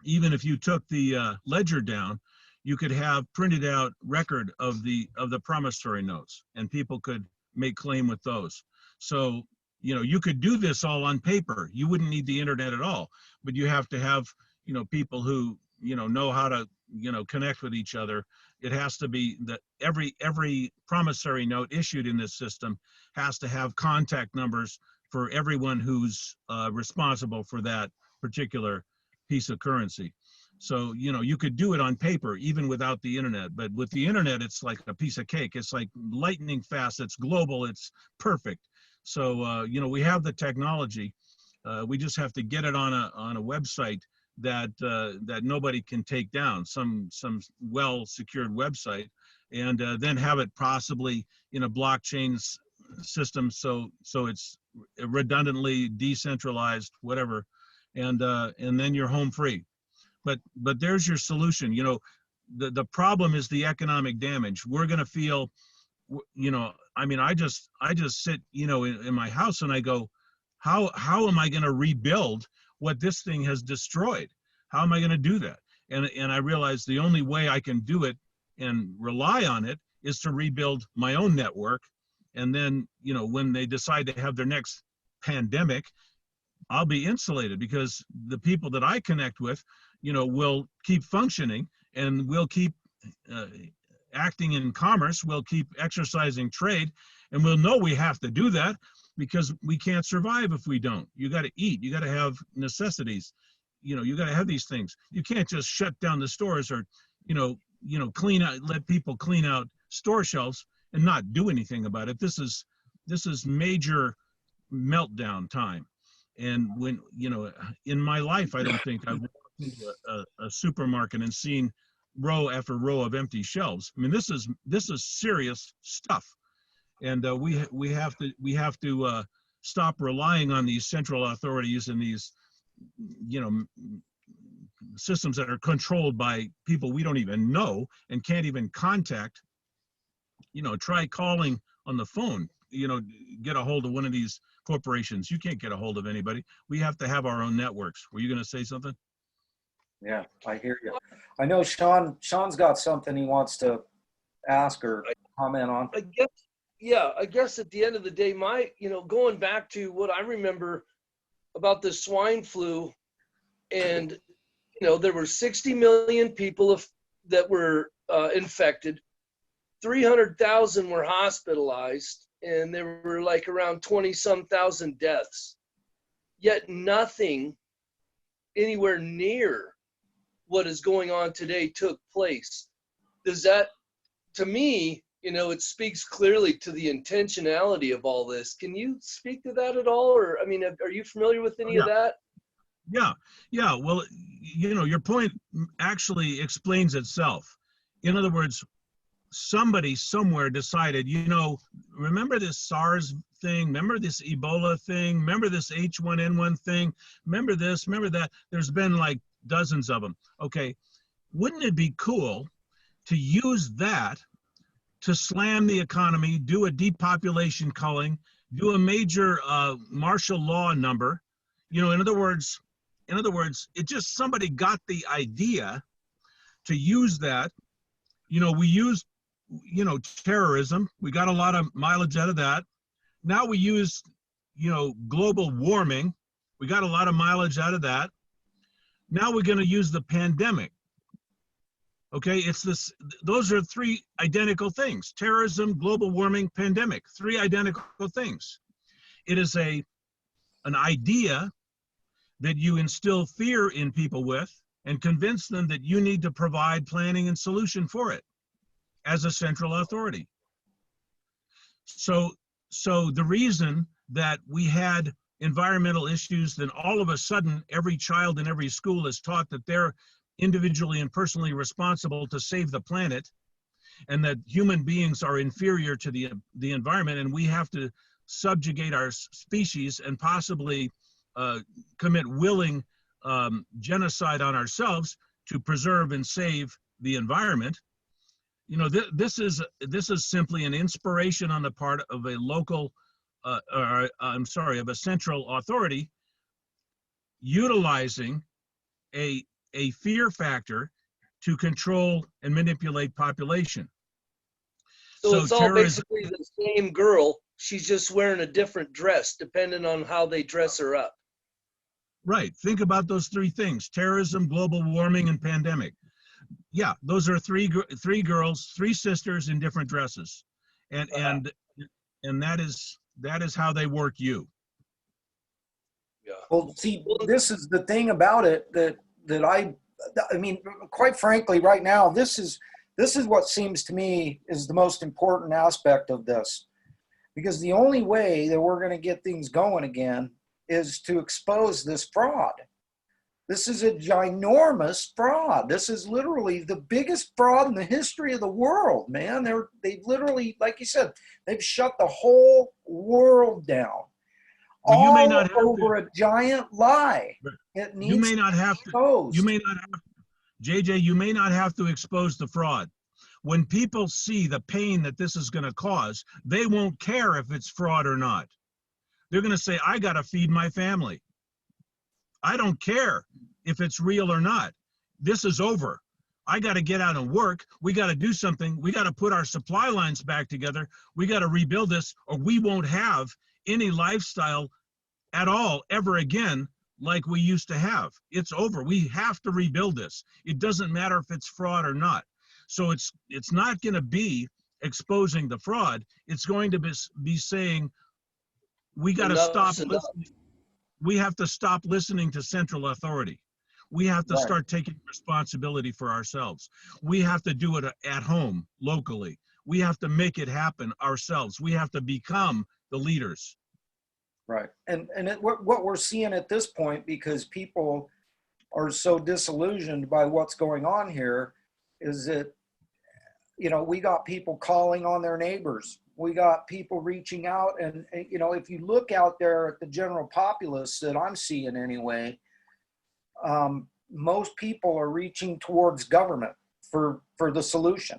Even if you took the ledger down, you could have printed out record of the promissory notes and people could make claim with those. So, you know, you could do this all on paper. You wouldn't need the internet at all, but you have to have, you know, people who, you know how to, you know, connect with each other. It has to be that every promissory note issued in this system has to have contact numbers for everyone who's responsible for that particular piece of currency. So, you know, you could do it on paper even without the internet, but with the internet, it's like a piece of cake. It's like lightning fast. It's global. It's perfect. So, you know, we have the technology. We just have to get it on a website that nobody can take down, some well-secured website, and then have it possibly in a blockchain system, so it's redundantly decentralized, whatever, and then you're home free. But there's your solution. You know, the problem is the economic damage. We're going to feel, you know, I mean, I just sit, you know, in my house and I go, how am I going to rebuild what this thing has destroyed? How am I going to do that? And I realized the only way I can do it and rely on it is to rebuild my own network. And then, you know, when they decide to have their next pandemic, I'll be insulated because the people that I connect with, you know, will keep functioning and will keep acting in commerce, we'll keep exercising trade, and we'll know we have to do that because we can't survive if we don't. You got to eat, you got to have necessities, you know, you got to have these things. You can't just shut down the stores or, you know, clean out, let people clean out store shelves and not do anything about it. This is major meltdown time. And when, you know, in my life, I don't think I've walked into a supermarket and seen row after row of empty shelves. I mean, this is serious stuff, and we have to stop relying on these central authorities and these, you know, systems that are controlled by people we don't even know and can't even contact. You know, try calling on the phone. You know, get a hold of one of these corporations. You can't get a hold of anybody. We have to have our own networks. Were you going to say something? Yeah, I hear you. I know Sean's got something he wants to ask or comment on. I guess at the end of the day, going back to what I remember about the swine flu, and, you know, there were 60 million people that were infected, 300,000 were hospitalized, and there were like around 20-some thousand deaths. Yet nothing anywhere near what is going on today took place. Does that, to me, it speaks clearly to the intentionality of all this. Can you speak to that at all? Or, I mean, are you familiar with any of that? Yeah. Well, your point actually explains itself. In other words, somebody somewhere decided, remember this SARS thing? Remember this Ebola thing? Remember this H1N1 thing? Remember this? Remember that? There's been like dozens of them. Okay. Wouldn't it be cool to use that to slam the economy, do a depopulation culling, do a major martial law number? In other words, it just somebody got the idea to use that. We used, terrorism. We got a lot of mileage out of that. Now we use, global warming. We got a lot of mileage out of that. Now we're going to use the pandemic. Okay, those are three identical things: terrorism, global warming, pandemic. Three identical things. It is an idea that you instill fear in people with and convince them that you need to provide planning and solution for it as a central authority. So the reason that we had environmental issues, then all of a sudden every child in every school is taught that they're individually and personally responsible to save the planet, and that human beings are inferior to the environment, and we have to subjugate our species and possibly commit willing genocide on ourselves to preserve and save the environment. This is simply an inspiration on the part of a local, of a central authority utilizing a fear factor to control and manipulate population. So it's all basically the same girl. She's just wearing a different dress depending on how they dress her up. Right. Think about those three things: terrorism, global warming, and pandemic. Yeah, those are three girls, three sisters in different dresses, and that is how they work you. Yeah. Well, see, this is the thing about it that I mean, quite frankly, right now, this is what seems to me is the most important aspect of this, because the only way that we're going to get things going again is to expose this fraud. This is a ginormous fraud. This is literally the biggest fraud in the history of the world, man. They've literally, like you said, they've shut the whole world down. Well, you may not have over a giant lie. It needs you may not have to. exposed. You may not have, JJ. You may not have to expose the fraud. When people see the pain that this is going to cause, they won't care if it's fraud or not. They're going to say, "I got to feed my family. I don't care if it's real or not. This is over. I got to get out and work. We got to do something. We got to put our supply lines back together. We got to rebuild this, or we won't have any lifestyle at all ever again like we used to have. It's over. We have to rebuild this. It doesn't matter if it's fraud or not." So it's not going to be exposing the fraud. It's going to be saying, we got to stop listening. We have to stop listening to central authority. We have to start taking responsibility for ourselves. We have to do it at home, locally. We have to make it happen ourselves. We have to become the leaders. Right. And what we're seeing at this point, because people are so disillusioned by what's going on here, is that, we got people calling on their neighbors. We got people reaching out, and if you look out there at the general populace that I'm seeing anyway, most people are reaching towards government for the solution.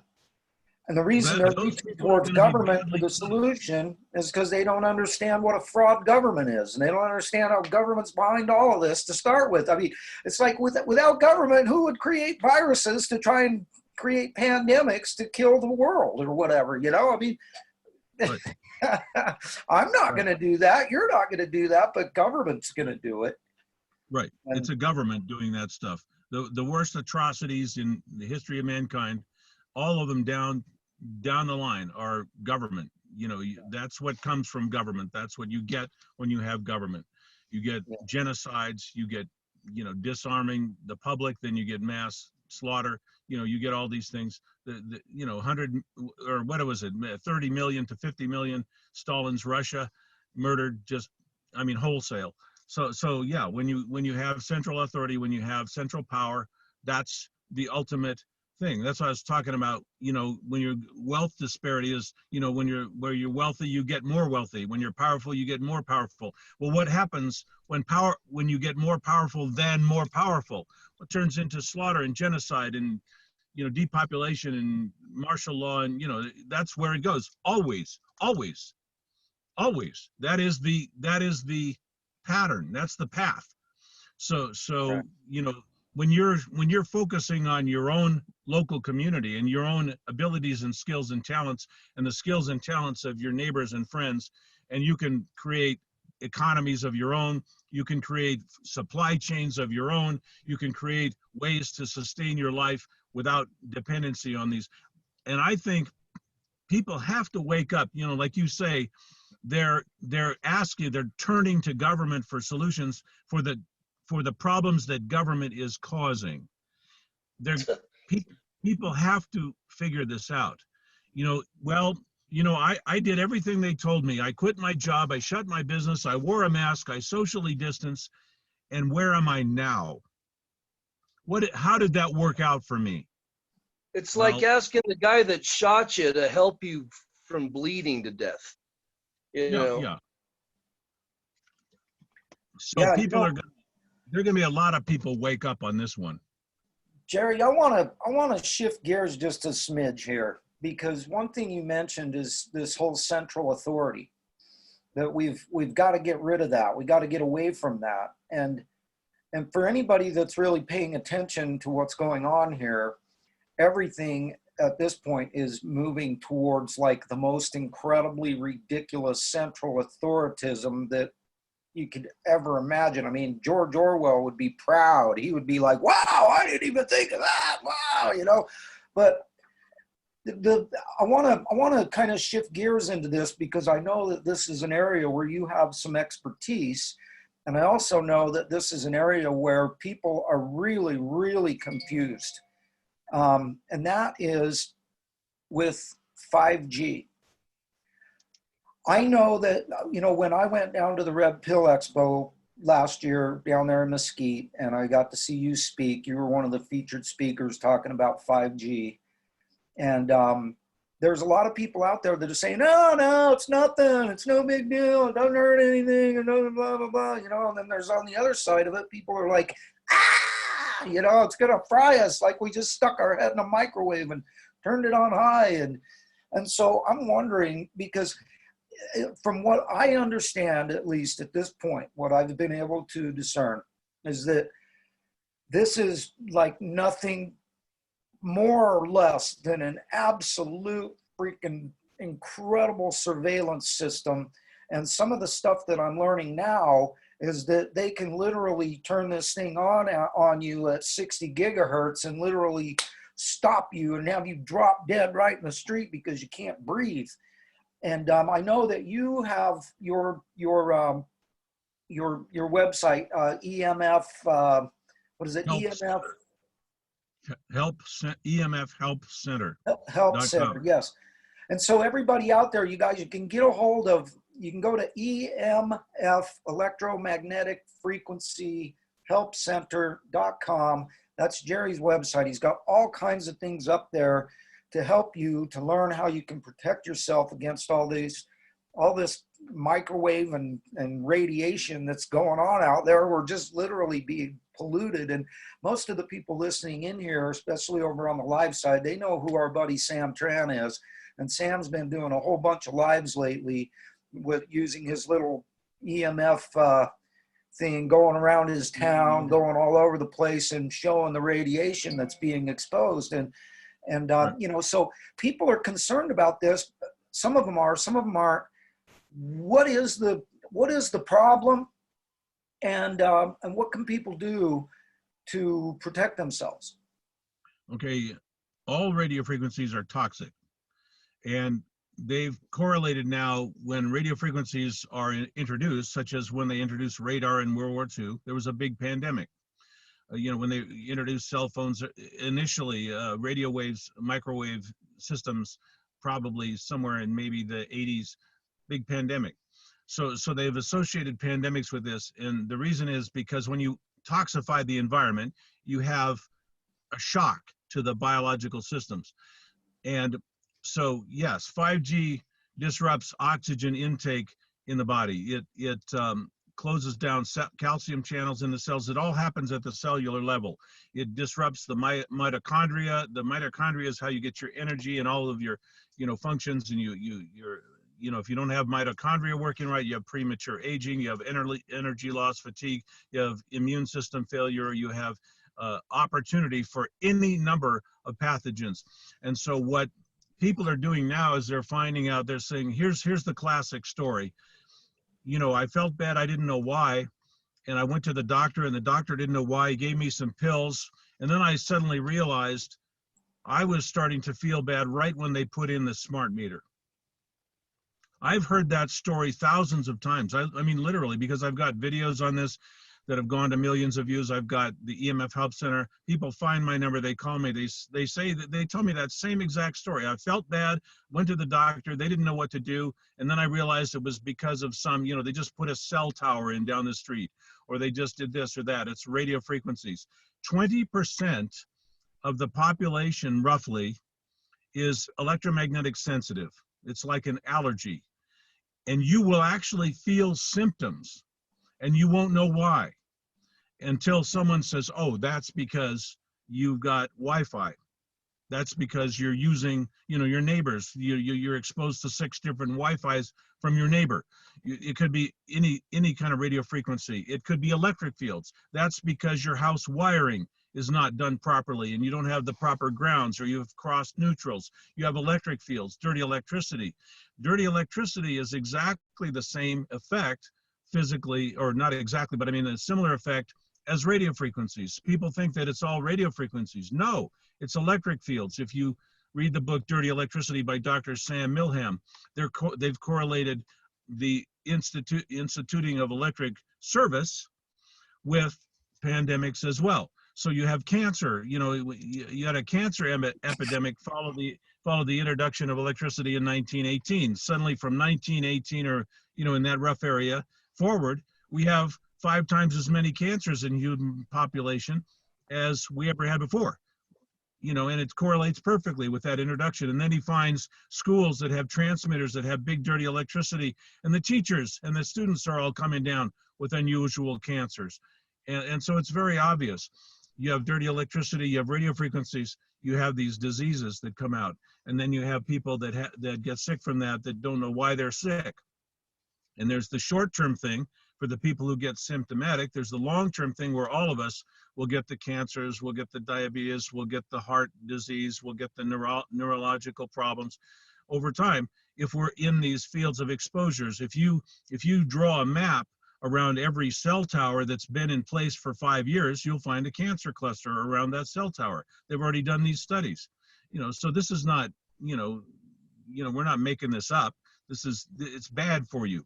And the reason they're reaching towards government for the solution is because they don't understand what a fraud government is. And they don't understand how government's behind all of this to start with. I mean, it's like without government, who would create viruses to try and create pandemics to kill the world or whatever, I mean, right. I'm not going to do that. You're not going to do that, but government's going to do it. Right. It's a government doing that stuff. The worst atrocities in the history of mankind, all of them down the line, are government. That's what comes from government. That's what you get when you have government. You get genocides, you get disarming the public, then you get mass slaughter, you get all these things, 100, or what was it, 30 million to 50 million, Stalin's Russia murdered wholesale. So yeah, when you have central authority, when you have central power, that's the ultimate thing. That's what I was talking about. When your wealth disparity is, where you're wealthy, you get more wealthy. When you're powerful, you get more powerful. Well, what happens when you get more powerful than more powerful? It turns into slaughter and genocide and depopulation and martial law, and that's where it goes. Always. That is the pattern. That's the path. So Right. when you're focusing on your own local community and your own abilities and skills and talents and the skills and talents of your neighbors and friends, and you can create economies of your own, you can create supply chains of your own, you can create ways to sustain your life without dependency on these. And I think people have to wake up, like you say, they're turning to government for solutions for the problems that government is causing. People have to figure this out. I did everything they told me. I quit my job, I shut my business, I wore a mask, I socially distanced, and where am I now? How did that work out for me? It's Well, like asking the guy that shot you to help you from bleeding to death. Yeah. So Yeah, there are going to be a lot of people wake up on this one. Jerry, I want to shift gears just a smidge here, because one thing you mentioned is this whole central authority, that we've got to get rid of that. We got to get away from that. And for anybody that's really paying attention to what's going on here, everything at this point is moving towards like the most incredibly ridiculous central authoritism that you could ever imagine. I mean, George Orwell would be proud. He would be like, wow, I didn't even think of that. Wow, But I want to kind of shift gears into this, because I know that this is an area where you have some expertise. And I also know that this is an area where people are really, really confused. And that is with 5G. I know that, when I went down to the Red Pill Expo last year down there in Mesquite, and I got to see you speak, you were one of the featured speakers talking about 5G. And there's a lot of people out there that are saying, no, it's nothing. It's no big deal. It doesn't hurt anything, and blah, blah, blah, blah. And then there's on the other side of it, people are like, it's going to fry us like we just stuck our head in a microwave and turned it on high. And so I'm wondering, because from what I understand, at least at this point, what I've been able to discern is that this is like nothing more or less than an absolute freaking incredible surveillance system. And some of the stuff that I'm learning now is that they can literally turn this thing on you at 60 gigahertz and literally stop you and have you drop dead right in the street because you can't breathe. And I know that you have your website, EMF. What is it? EMF EMF Help Center. Help Center. Yes. And so everybody out there, you guys, you can get a hold of. You can go to EMF Electromagnetic Frequency Help Center.com. That's Jerry's website. He's got all kinds of things up there to help you to learn how you can protect yourself against all this microwave and radiation that's going on out there. We're just literally being polluted. And most of the people listening in here, especially over on the live side, they know who our buddy Sam Tran is. And Sam's been doing a whole bunch of lives lately with using his little EMF thing, going around his town, going all over the place and showing the radiation that's being exposed. And so people are concerned about this. Some of them are, some of them aren't. What is the problem, and what can people do to protect themselves? Okay, all radio frequencies are toxic, and they've correlated now when radio frequencies are introduced, such as when they introduced radar in World War II, there was a big pandemic. when they introduced cell phones initially, radio waves, microwave systems, probably somewhere in maybe the 80s, big pandemic. So they've associated pandemics with this. And the reason is because when you toxify the environment, you have a shock to the biological systems. And so, yes, 5G disrupts oxygen intake in the body. It closes down calcium channels in the cells. It all happens at the cellular level. It disrupts the mitochondria. The mitochondria is how you get your energy and all of your, functions. And if you don't have mitochondria working right, you have premature aging, you have energy loss, fatigue, you have immune system failure, you have opportunity for any number of pathogens. And so what people are doing now is they're finding out, they're saying, here's the classic story. I felt bad, I didn't know why, and I went to the doctor, and the doctor didn't know why. He gave me some pills, and then I suddenly realized I was starting to feel bad right when they put in the smart meter. I've heard that story thousands of times. I mean, literally, because I've got videos on this that have gone to millions of views. I've got the EMF Help Center. People find my number, they call me, they say that they tell me that same exact story. I felt bad, went to the doctor, they didn't know what to do, and then I realized it was because of some, they just put a cell tower in down the street, or they just did this or that. It's radio frequencies. 20% of the population, roughly, is electromagnetic sensitive. It's like an allergy. And you will actually feel symptoms, and you won't know why until someone says, oh, that's because you've got Wi-Fi. That's because you're using, your neighbors. You're exposed to 6 different Wi-Fis from your neighbor. It could be any kind of radio frequency. It could be electric fields. That's because your house wiring is not done properly and you don't have the proper grounds, or you've crossed neutrals. You have electric fields, dirty electricity. Dirty electricity is exactly the same effect physically, or not exactly, but I mean a similar effect as radio frequencies. People think that it's all radio frequencies. No, it's electric fields. If you read the book Dirty Electricity by Dr. Sam Milham, they've correlated the instituting of electric service with pandemics as well. So you have cancer, you had a cancer epidemic follow the introduction of electricity in 1918. Suddenly from 1918, or, in that rough area forward, we have 5 times as many cancers in human population as we ever had before. And it correlates perfectly with that introduction. And then he finds schools that have transmitters that have big dirty electricity, and the teachers and the students are all coming down with unusual cancers. And so it's very obvious. You have dirty electricity, you have radio frequencies, you have these diseases that come out. And then you have people that get sick from that don't know why they're sick. And there's the short-term thing for the people who get symptomatic. There's the long-term thing where all of us will get the cancers, we'll get the diabetes, we'll get the heart disease, we'll get the neurological problems over time if we're in these fields of exposures. If you draw a map around every cell tower that's been in place for 5 years, you'll find a cancer cluster around that cell tower. They've already done these studies. So this is not, we're not making this up. It's bad for you.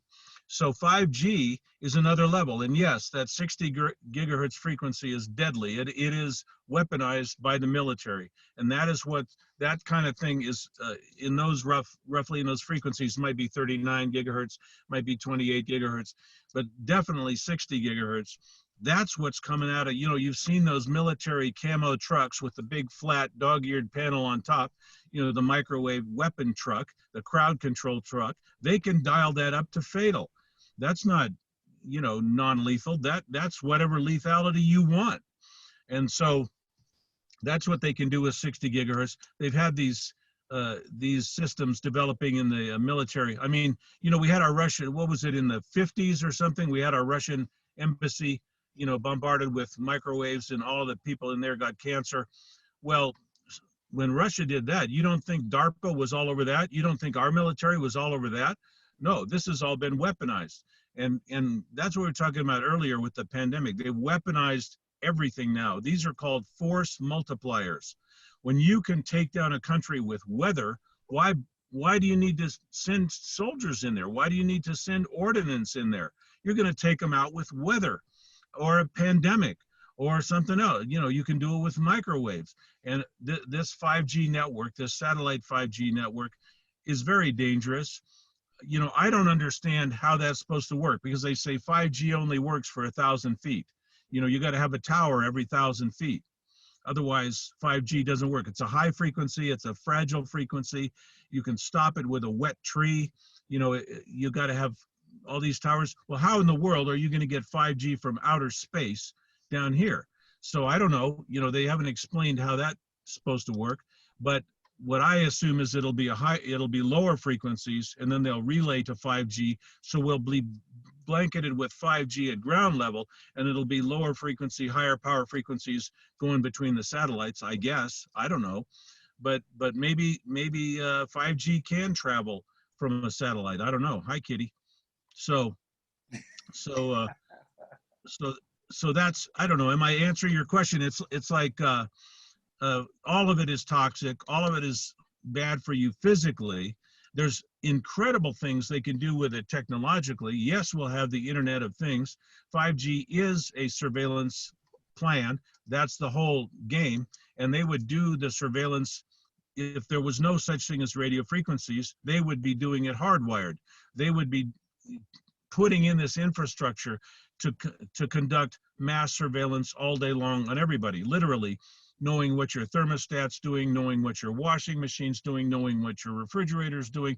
So 5G is another level. And yes, that 60 gigahertz frequency is deadly. It is weaponized by the military. And that is what that kind of thing is in those roughly in those frequencies. Might be 39 gigahertz, might be 28 gigahertz, but definitely 60 gigahertz. That's what's coming out of, you've seen those military camo trucks with the big flat dog-eared panel on top, the microwave weapon truck, the crowd control truck. They can dial that up to fatal. That's not, non-lethal. That's whatever lethality you want. And so that's what they can do with 60 gigahertz. They've had these systems developing in the military. I mean, we had our Russian, what was it, in the 50s or something? We had our Russian embassy, bombarded with microwaves, and all the people in there got cancer. Well, when Russia did that, you don't think DARPA was all over that? You don't think our military was all over that? No, this has all been weaponized. And that's what we were talking about earlier with the pandemic. They've weaponized everything now. These are called force multipliers. When you can take down a country with weather, why do you need to send soldiers in there? Why do you need to send ordnance in there? You're going to take them out with weather, or a pandemic, or something else. You know, you can do it with microwaves. And this 5G network, this satellite 5G network, is very dangerous. You know, I don't understand how that's supposed to work, because they say 5G only works for 1,000 feet. You know, you got to have a tower every 1,000 feet. Otherwise, 5G doesn't work. It's a high frequency. It's a fragile frequency. You can stop it with a wet tree. You know, you got to have all these towers. Well, how in the world are you going to get 5G from outer space down here? So I don't know. You know, they haven't explained how that's supposed to work. But what I assume is it'll be lower frequencies, and then they'll relay to 5G. So we'll be blanketed with 5G at ground level, and it'll be lower frequency, higher power frequencies going between the satellites, I guess. I don't know. But maybe 5G can travel from a satellite. I don't know. Hi, Kitty. So that's, I don't know. Am I answering your question? It's like all of it is toxic. All of it is bad for you physically. There's incredible things they can do with it technologically. Yes, we'll have the Internet of Things. 5G is a surveillance plan. That's the whole game. And they would do the surveillance. If there was no such thing as radio frequencies, they would be doing it hardwired. They would be putting in this infrastructure to conduct mass surveillance all day long on everybody, literally knowing what your thermostat's doing, knowing what your washing machine's doing, knowing what your refrigerator's doing,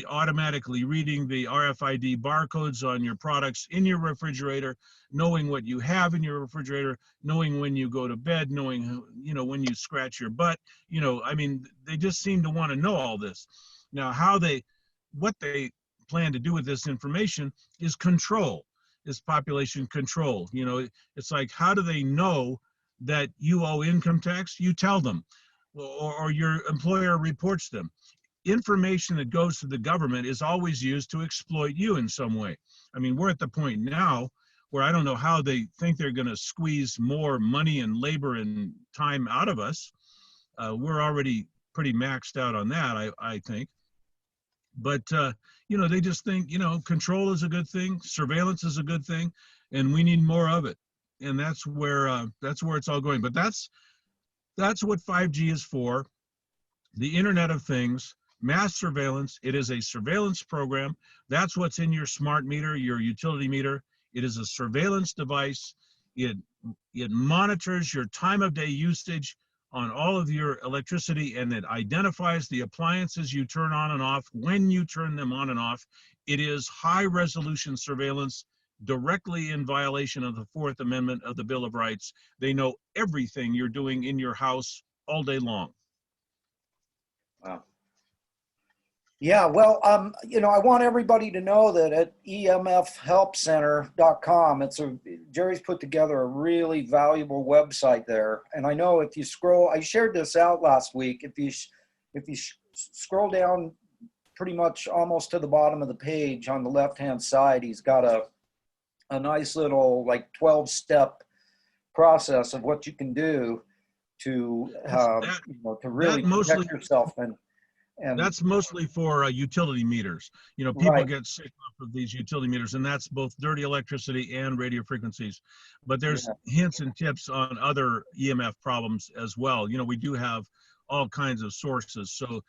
automatically reading the RFID barcodes on your products in your refrigerator, knowing what you have in your refrigerator, knowing when you go to bed, knowing, you know, when you scratch your butt. You know, I mean, they just seem to want to know all this. Now, what they plan to do with this information is population control. You know, it's like, how do they know that you owe income tax? You tell them, or your employer reports them. Information that goes to the government is always used to exploit you in some way. I mean, we're at the point now where I don't know how they think they're going to squeeze more money and labor and time out of us. We're already pretty maxed out on that, I think. But, you know, they just think, you know, control is a good thing, surveillance is a good thing, and we need more of it. And that's where it's all going. But that's what 5G is for. The Internet of Things, mass surveillance. It is a surveillance program. That's what's in your smart meter, your utility meter. It is a surveillance device. It monitors your time of day usage on all of your electricity, and it identifies the appliances you turn on and off, when you turn them on and off. It is high resolution surveillance, directly in violation of the Fourth Amendment of the Bill of Rights. They know everything you're doing in your house all day long. Wow. Yeah, well, you know, I want everybody to know that at emfhelpcenter.com, Jerry's put together a really valuable website there. And I know if you scroll, I shared this out last week. If you scroll down pretty much almost to the bottom of the page on the left-hand side, he's got a nice little like 12-step process of what you can do to you know, to really protect yourself. And that's mostly for utility meters. You know, people right. get sick off of these utility meters, and that's both dirty electricity and radio frequencies. But there's hints and tips on other EMF problems as well. You know, we do have all kinds of sources. So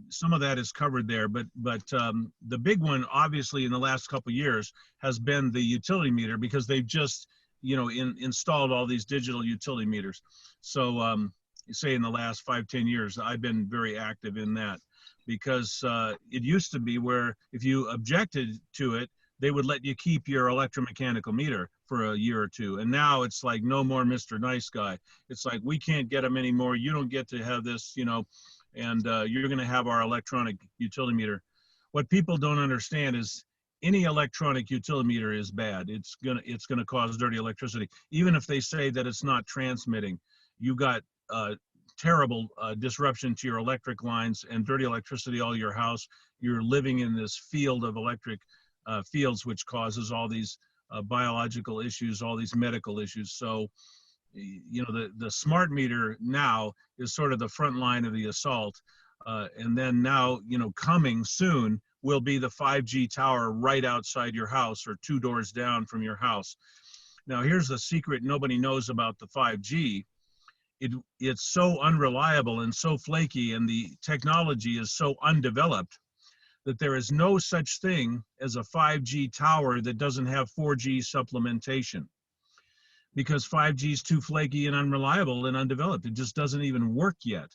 some of that is covered there. But the big one, obviously, in the last couple of years has been the utility meter, because they've just, you know, installed all these digital utility meters. So say in the last 5-10 years, I've been very active in that, because it used to be where if you objected to it, they would let you keep your electromechanical meter for a year or two. And now it's like, no more Mr. Nice Guy. It's like, we can't get them anymore. You don't get to have this, you know, and you're going to have our electronic utility meter. What people don't understand is any electronic utility meter is bad. It's gonna cause dirty electricity. Even if they say that it's not transmitting, you got terrible disruption to your electric lines and dirty electricity all your house. You're living in this field of electric fields, which causes all these biological issues, all these medical issues. So, you know, the smart meter now is sort of the front line of the assault. And then now, you know, coming soon will be the 5G tower right outside your house or 2 doors down from your house. Now, here's the secret nobody knows about the 5G. It's so unreliable and so flaky, and the technology is so undeveloped that there is no such thing as a 5G tower that doesn't have 4G supplementation, because 5G is too flaky and unreliable and undeveloped. It just doesn't even work yet.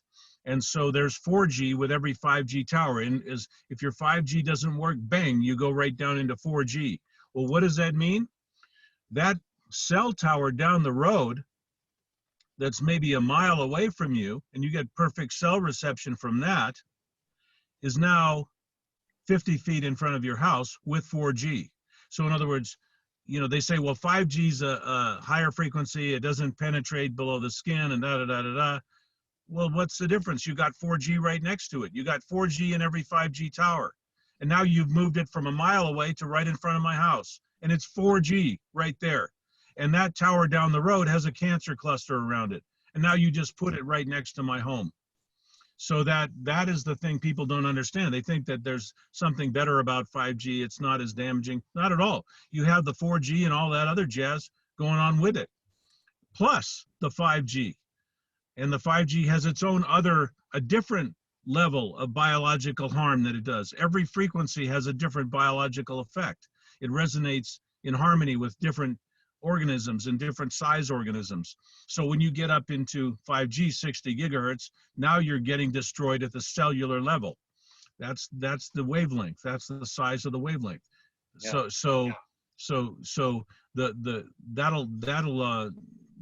And so there's 4G with every 5G tower. And if your 5G doesn't work, bang, you go right down into 4G. Well, what does that mean? That cell tower down the road that's maybe a mile away from you, and you get perfect cell reception from that, is now 50 feet in front of your house with 4G. So in other words, they say, well, 5G is a higher frequency. It doesn't penetrate below the skin and da-da-da-da-da. Well, what's the difference? You got 4G right next to it. You got 4G in every 5G tower. And now you've moved it from a mile away to right in front of my house. And it's 4G right there. And that tower down the road has a cancer cluster around it. And now you just put it right next to my home. So that is the thing people don't understand. They think that there's something better about 5G. It's not as damaging. Not at all. You have the 4G and all that other jazz going on with it, plus the 5G. And the 5G has its own a different level of biological harm that it does. Every frequency has a different biological effect. It resonates in harmony with different organisms and different size organisms. So when you get up into 5G 60 gigahertz, now you're getting destroyed at the cellular level. That's the wavelength. That's the size of the wavelength. Yeah. So that'll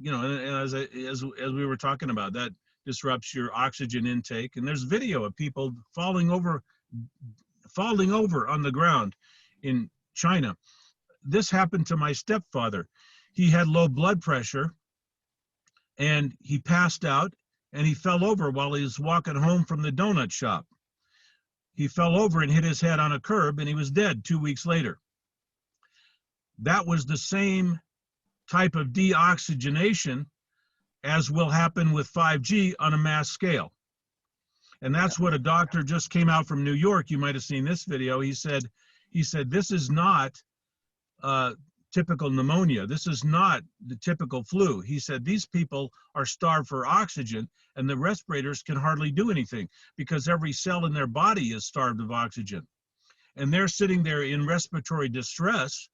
and as we were talking about, that disrupts your oxygen intake. And there's video of people falling over on the ground in China. This happened to my stepfather. He had low blood pressure and he passed out and he fell over while he was walking home from the donut shop. He fell over and hit his head on a curb and he was dead 2 weeks later. That was the same type of deoxygenation as will happen with 5G on a mass scale. And that's what a doctor just came out from New York. You might have seen this video. He said, this is not typical pneumonia. This is not the typical flu. He said, these people are starved for oxygen and the respirators can hardly do anything because every cell in their body is starved of oxygen. And they're sitting there in respiratory distress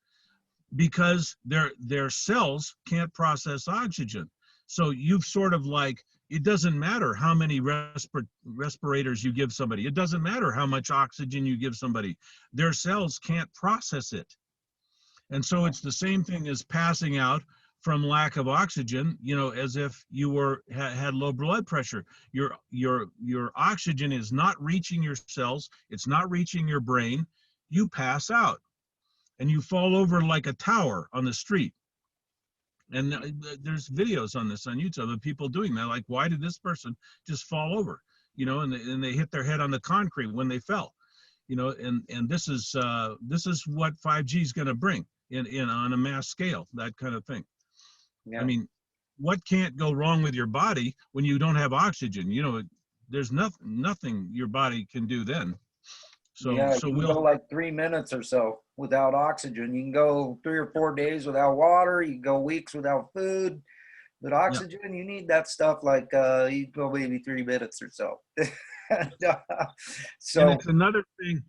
because their cells can't process oxygen. So you've sort of like, it doesn't matter how many respirators you give somebody. It doesn't matter how much oxygen you give somebody. Their cells can't process it. And so it's the same thing as passing out from lack of oxygen, as if you had low blood pressure. Your oxygen is not reaching your cells. It's not reaching your brain. You pass out and you fall over like a tower on the street. And there's videos on this on YouTube of people doing that. Like, why did this person just fall over? And they hit their head on the concrete when they fell. And this is what 5G is going to bring in on a mass scale, that kind of thing. Yeah. I mean, what can't go wrong with your body when you don't have oxygen? There's nothing your body can do then. So yeah, you can go like 3 minutes or so without oxygen. You can go 3 or 4 days without water. You can go weeks without food. But oxygen, you need that stuff like you go maybe 3 minutes or so. And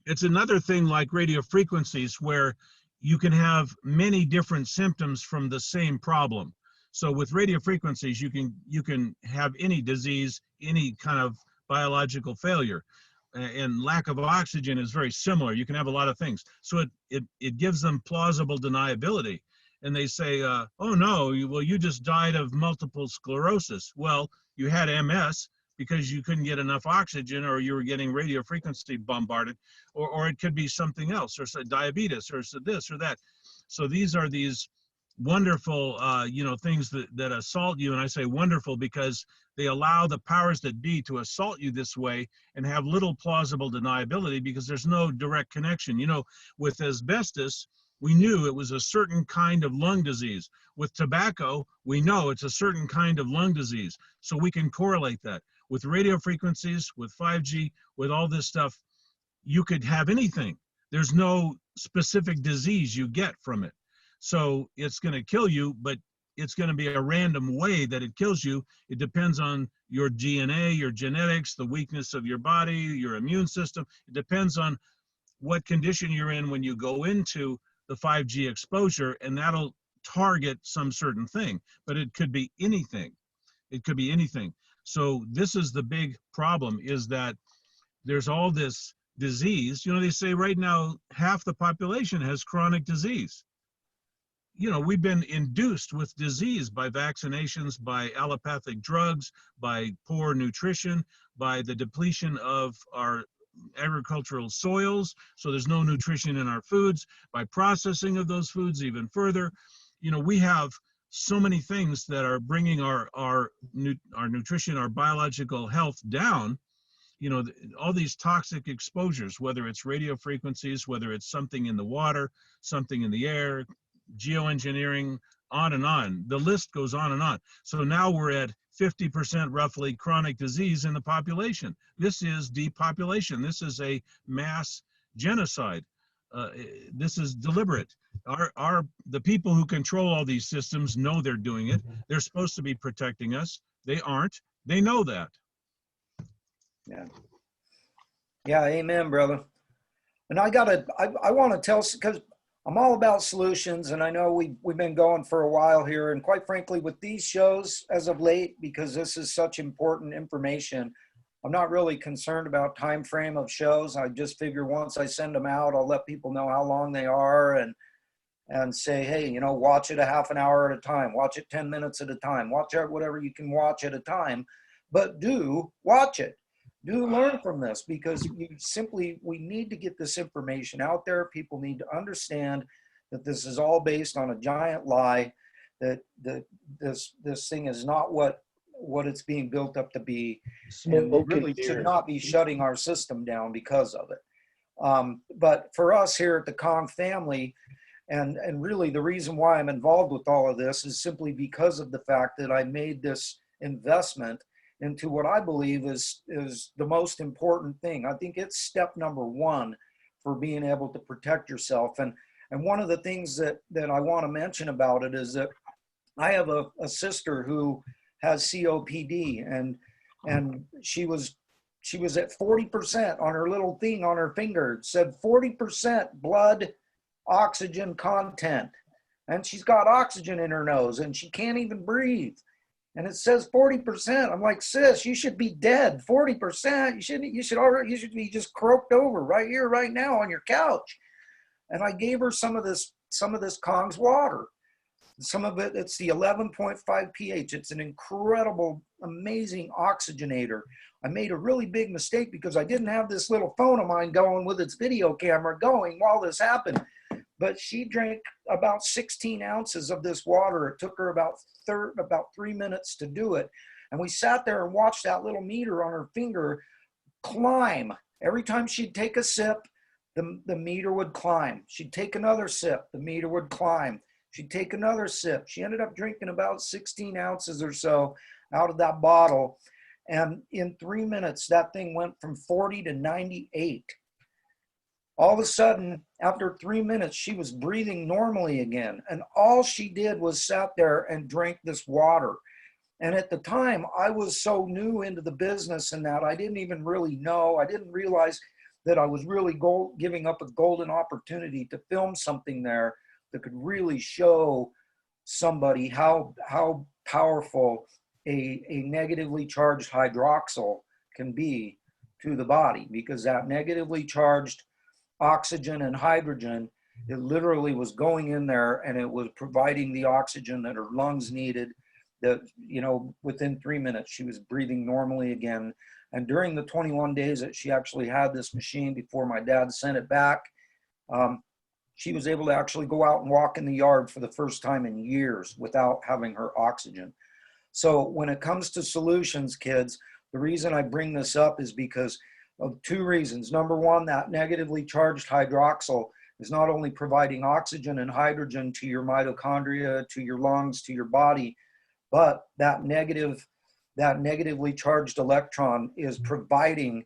it's another thing like radio frequencies where you can have many different symptoms from the same problem. So with radio frequencies, you can have any disease, any kind of biological failure. And lack of oxygen is very similar. You can have a lot of things. So it gives them plausible deniability. And they say, oh no, you just died of multiple sclerosis. Well, you had MS because you couldn't get enough oxygen or you were getting radio frequency bombarded, or it could be something else, or diabetes, or this or that. So these are these wonderful, things that assault you. And I say wonderful because they allow the powers that be to assault you this way and have little plausible deniability because there's no direct connection. With asbestos, we knew it was a certain kind of lung disease. With tobacco, we know it's a certain kind of lung disease. So we can correlate that. With radio frequencies, with 5G, with all this stuff, you could have anything. There's no specific disease you get from it. So it's going to kill you, but it's going to be a random way that it kills you. It depends on your DNA, your genetics, the weakness of your body, your immune system. It depends on what condition you're in when you go into the 5G exposure, and that'll target some certain thing, but it could be anything. It could be anything. So this is the big problem, is that there's all this disease. You know, they say right now half the population has chronic disease. You know, we've been induced with disease by vaccinations, by allopathic drugs, by poor nutrition, by the depletion of our agricultural soils, so there's no nutrition in our foods, by processing of those foods even further. You know, we have so many things that are bringing our nutrition, our biological health down. You know, all these toxic exposures, whether it's radio frequencies, whether it's something in the water, something in the air, geoengineering, on and on. The list goes on and on. So now we're at 50% roughly chronic disease in the population. This is depopulation. This is a mass genocide. This is deliberate. The people who control all these systems know they're doing it. They're supposed to be protecting us. They aren't. They know that. Yeah. Yeah. Amen, brother. And I want to tell, because I'm all about solutions, and I know we've been going for a while here, and quite frankly, with these shows as of late, because this is such important information, I'm not really concerned about time frame of shows. I just figure once I send them out, I'll let people know how long they are, and say, hey, you know, watch it a half an hour at a time, watch it 10 minutes at a time, watch it whatever you can watch at a time, but do watch it. Do learn from this, because we need to get this information out there. People need to understand that this is all based on a giant lie, that this thing is not what it's being built up to be, and we really should not be shutting our system down because of it. But for us here at the Kong family, and really the reason why I'm involved with all of this is simply because of the fact that I made this investment into what I believe is the most important thing. I think it's step number one for being able to protect yourself. And one of the things that I want to mention about it is that I have a sister who has COPD, and she was at 40% on her little thing on her finger. It said 40% blood oxygen content, and she's got oxygen in her nose and she can't even breathe. And it says 40%. I'm like, sis, you should be dead. 40%. You should be just croaked over right here, right now on your couch. And I gave her some of this Kong's water. Some of it, it's the 11.5 pH. It's an incredible, amazing oxygenator. I made a really big mistake because I didn't have this little phone of mine going with its video camera going while this happened. But she drank about 16 ounces of this water. It took her about 3 minutes to do it. And we sat there and watched that little meter on her finger climb. Every time she'd take a sip, the meter would climb. She'd take another sip, the meter would climb. She'd take another sip. She ended up drinking about 16 ounces or so out of that bottle. And in 3 minutes, that thing went from 40 to 98. All of a sudden, after 3 minutes, she was breathing normally again. And all she did was sat there and drank this water. And at the time, I was so new into the business and that I didn't even really know. I didn't realize that I was really giving up a golden opportunity to film something there that could really show somebody how powerful a negatively charged hydroxyl can be to the body, because that negatively charged oxygen and hydrogen, it literally was going in there and it was providing the oxygen that her lungs needed. That, you know, within 3 minutes she was breathing normally again. And during the 21 days that she actually had this machine before my dad sent it back, she was able to actually go out and walk in the yard for the first time in years without having her oxygen. So when it comes to solutions, kids, the reason I bring this up is because of two reasons. Number one, that negatively charged hydroxyl is not only providing oxygen and hydrogen to your mitochondria, to your lungs, to your body, but that negatively charged electron is providing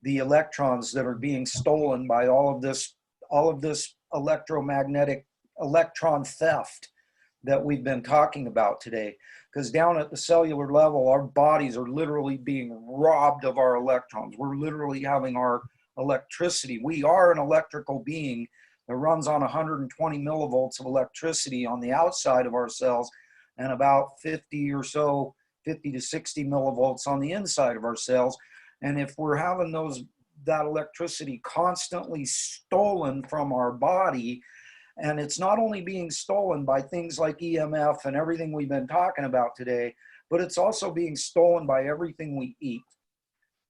the electrons that are being stolen by all of this electromagnetic electron theft that we've been talking about today. Because down at the cellular level, our bodies are literally being robbed of our electrons. We're literally having our electricity. We are an electrical being that runs on 120 millivolts of electricity on the outside of our cells and about 50 or so, 50 to 60 millivolts on the inside of our cells. And if we're having that electricity constantly stolen from our body, and it's not only being stolen by things like EMF and everything we've been talking about today, but it's also being stolen by everything we eat.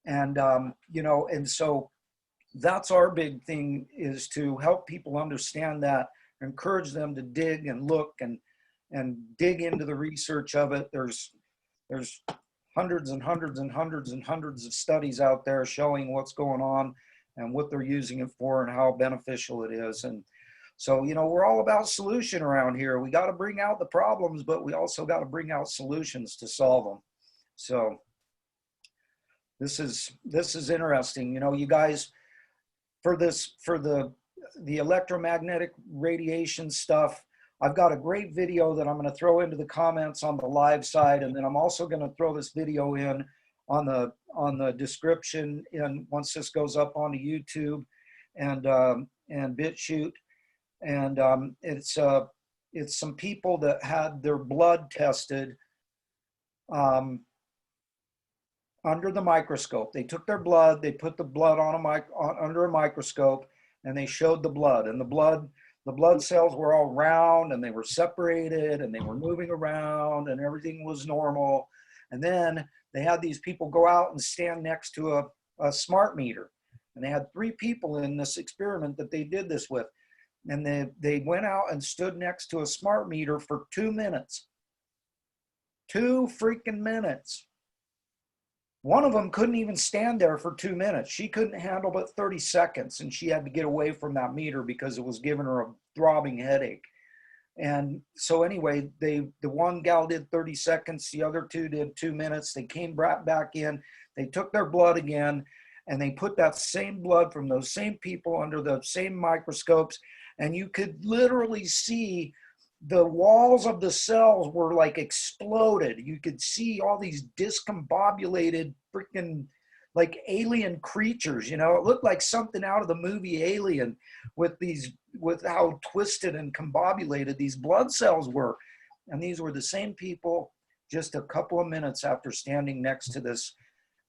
And, and so that's our big thing, is to help people understand that, encourage them to dig and look and dig into the research of it. There's hundreds and hundreds and hundreds and hundreds of studies out there showing what's going on and what they're using it for and how beneficial it is. And so, we're all about solution around here. We got to bring out the problems, but we also got to bring out solutions to solve them. So this is interesting. You guys, for the electromagnetic radiation stuff, I've got a great video that I'm going to throw into the comments on the live side, and then I'm also going to throw this video in on the description once this goes up onto YouTube and BitChute. And it's some people that had their blood tested under the microscope. They took their blood, they put the blood under a microscope, and they showed the blood. And the blood cells were all round, and they were separated, and they were moving around, and everything was normal. And then they had these people go out and stand next to a smart meter. And they had 3 people in this experiment that they did this with. And they went out and stood next to a smart meter for 2 minutes. 2 freaking minutes. One of them couldn't even stand there for 2 minutes. She couldn't handle but 30 seconds, and she had to get away from that meter because it was giving her a throbbing headache. And so anyway, the one gal did 30 seconds, the other 2 did 2 minutes. They came right back in, they took their blood again, and they put that same blood from those same people under the same microscopes. And you could literally see the walls of the cells were like exploded. You could see all these discombobulated freaking like alien creatures, It looked like something out of the movie Alien with how twisted and combobulated these blood cells were. And these were the same people just a couple of minutes after standing next to this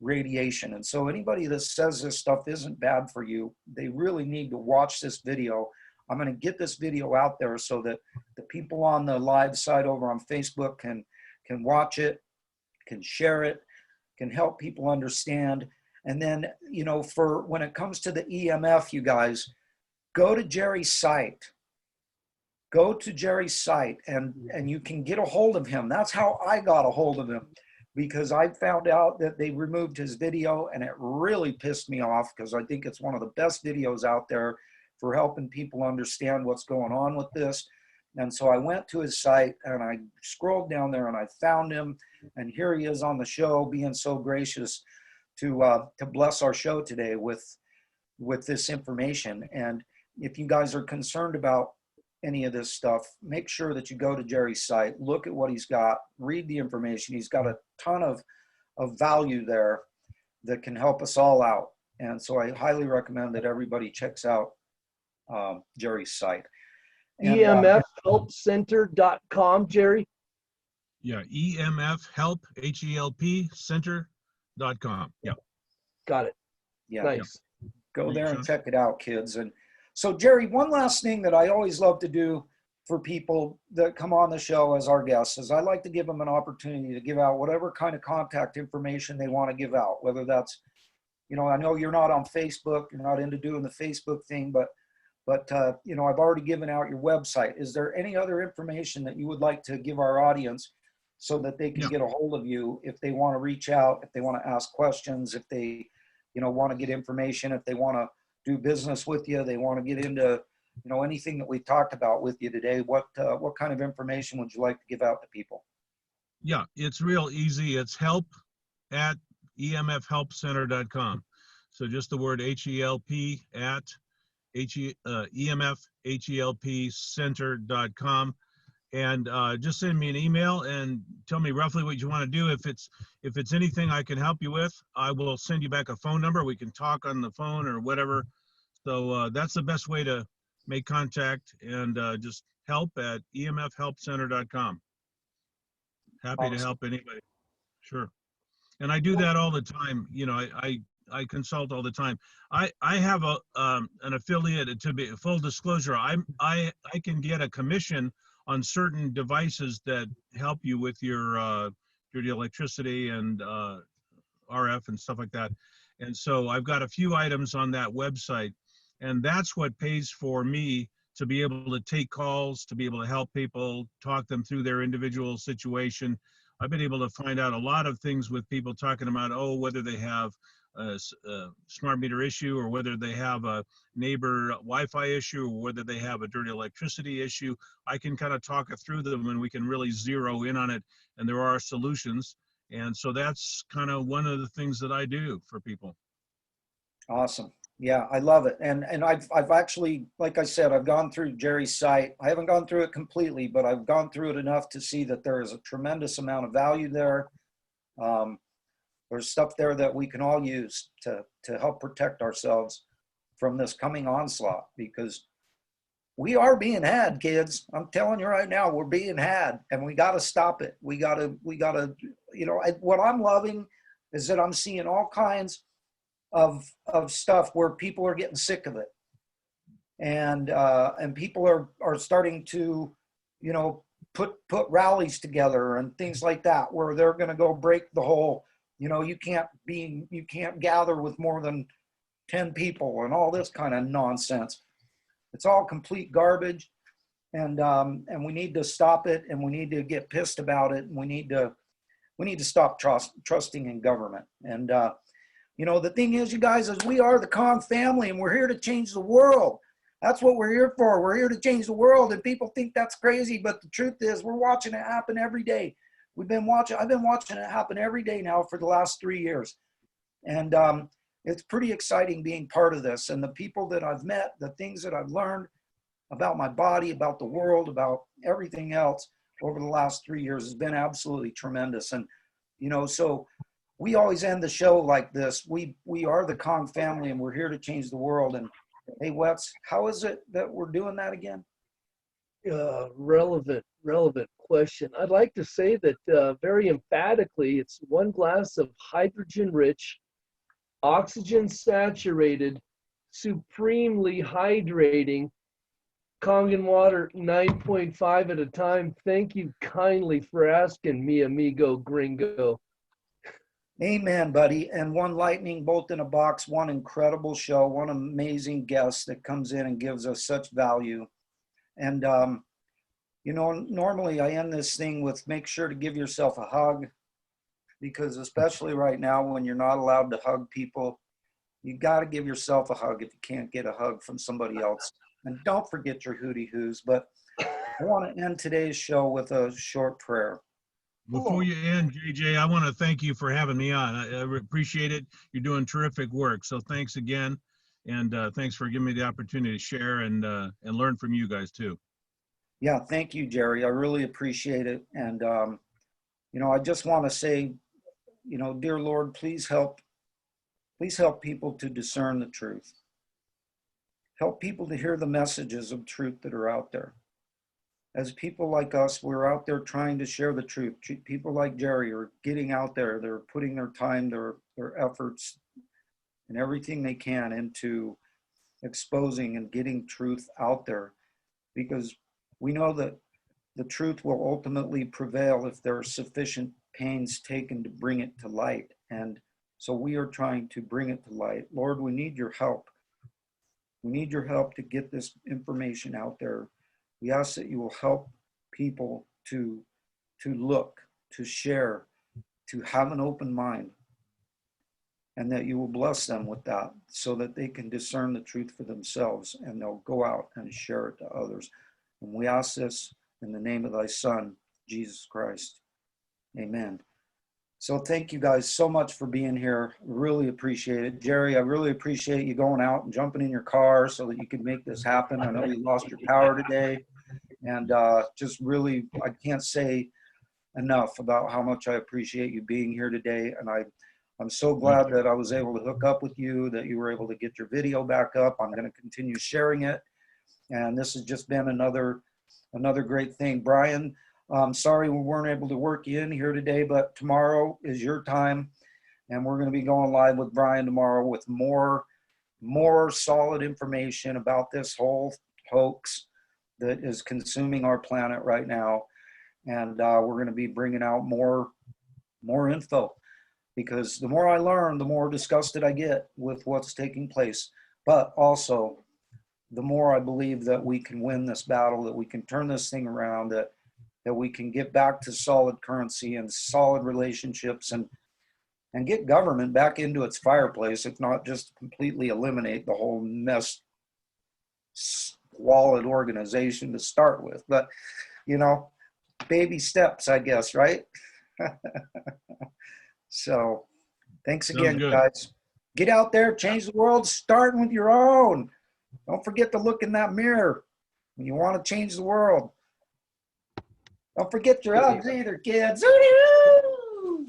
radiation. And so anybody that says this stuff isn't bad for you, they really need to watch this video. I'm going to get this video out there so that the people on the live side over on Facebook can watch it, can share it, can help people understand. And then, for when it comes to the EMF, you guys, go to Jerry's site. Go to Jerry's site and you can get a hold of him. That's how I got a hold of him, because I found out that they removed his video, and it really pissed me off because I think it's one of the best videos out there for helping people understand what's going on with this. And so I went to his site and I scrolled down there and I found him, and here he is on the show being so gracious to bless our show today with this information. And if you guys are concerned about any of this stuff, make sure that you go to Jerry's site, look at what he's got, read the information. He's got a ton of value there that can help us all out. And so I highly recommend that everybody checks out Jerry's site. And, EMFhelpcenter.com, Jerry. Yeah, EMF help, HELP center.com. Yeah. Got it. yeah, Nice. go there and check it out, kids. And so, Jerry, one last thing that I always love to do for people that come on the show as our guests is I like to give them an opportunity to give out whatever kind of contact information they want to give out, whether that's, I know you're not on Facebook, you're not into doing the Facebook thing, but I've already given out your website. Is there any other information that you would like to give our audience so that they can get a hold of you if they want to reach out, if they want to ask questions, if they, want to get information, if they want to do business with you, they want to get into, anything that we talked about with you today? What kind of information would you like to give out to people? Yeah, it's real easy. It's help@emfhelpcenter.com. So just the word HELP at EMFHELP Center.com. Just send me an email and tell me roughly what you want to do. If it's anything I can help you with, I will send you back a phone number. We can talk on the phone or whatever. So that's the best way to make contact, and just help at EMFHelpCenter.com. Happy to help anybody. Sure. And I do that all the time. You know, I consult all the time. I have an affiliate. To be full disclosure, I can get a commission on certain devices that help you with your electricity and RF and stuff like that. And so I've got a few items on that website, and that's what pays for me to be able to take calls, to be able to help people, talk them through their individual situation. I've been able to find out a lot of things with people talking about, whether they have a smart meter issue, or whether they have a neighbor Wi-Fi issue, or whether they have a dirty electricity issue. I can kind of talk it through them, and we can really zero in on it, and there are solutions. And so that's kind of one of the things that I do for people. Awesome. Yeah, I love it. And I've actually, like I said, I've gone through Jerry's site. I haven't gone through it completely, but I've gone through it enough to see that there is a tremendous amount of value there. There's stuff there that we can all use to help protect ourselves from this coming onslaught, because we are being had, kids. I'm telling you right now, we're being had, and we got to stop it. We got to, what I'm loving is that I'm seeing all kinds of stuff where people are getting sick of it. And people are starting to, put rallies together and things like that, where they're going to go break the whole, you can't gather with more than 10 people and all this kind of nonsense. It's all complete garbage. And we need to stop it, and we need to get pissed about it. And we need to stop trusting in government. And, the thing is, you guys, is we are the Kong family, and we're here to change the world. That's what we're here for. We're here to change the world, and people think that's crazy, but the truth is, we're watching it happen every day. I've been watching it happen every day now for the last 3 years. And it's pretty exciting being part of this. And the people that I've met, the things that I've learned about my body, about the world, about everything else over the last 3 years has been absolutely tremendous. And, so we always end the show like this. We are the Kong family, and we're here to change the world. And hey, Wes, how is it that we're doing that again? Relevant question. I'd like to say that very emphatically, it's 1 glass of hydrogen-rich, oxygen-saturated, supremely hydrating Kangen water, 9.5 at a time. Thank you kindly for asking me, amigo gringo. Amen, buddy. And 1 lightning bolt in a box, 1 incredible show, 1 amazing guest that comes in and gives us such value. And, normally I end this thing with make sure to give yourself a hug, because especially right now when you're not allowed to hug people, you got to give yourself a hug if you can't get a hug from somebody else. And don't forget your hootie hoos. But I want to end today's show with a short prayer. Before you end, JJ, I want to thank you for having me on. I appreciate it. You're doing terrific work. So thanks again. And thanks for giving me the opportunity to share and learn from you guys too. Yeah, thank you, Jerry. I really appreciate it. And, I just want to say, dear Lord, please help people to discern the truth. Help people to hear the messages of truth that are out there. As people like us, we're out there trying to share the truth. People like Jerry are getting out there. They're putting their time, their efforts, and everything they can into exposing and getting truth out there, because we know that the truth will ultimately prevail if there are sufficient pains taken to bring it to light. And so we are trying to bring it to light. Lord, we need your help. We need your help to get this information out there. We ask that you will help people to look, to share, to have an open mind, and that you will bless them with that so that they can discern the truth for themselves, and they'll go out and share it to others. And we ask this in the name of thy Son, Jesus Christ. Amen. So thank you guys so much for being here. Really appreciate it. Jerry, I really appreciate you going out and jumping in your car so that you could make this happen. I know you lost your power today. And just really, I can't say enough about how much I appreciate you being here today. And I'm so glad that I was able to hook up with you, that you were able to get your video back up. I'm going to continue sharing it. And this has just been another great thing. Brian, I'm sorry we weren't able to work you in here today, but tomorrow is your time. And we're going to be going live with Brian tomorrow with more solid information about this whole hoax that is consuming our planet right now. And we're going to be bringing out more info, because the more I learn, the more disgusted I get with what's taking place. But also, the more I believe that we can win this battle, that we can turn this thing around, that we can get back to solid currency and solid relationships, and get government back into its fireplace, if not just completely eliminate the whole mess, squalid organization to start with. But, you know, baby steps, I guess, right? So thanks again, guys. Get out there, change the world, starting with your own. Don't forget to look in that mirror when you want to change the world. Don't forget your hugs either, kids. All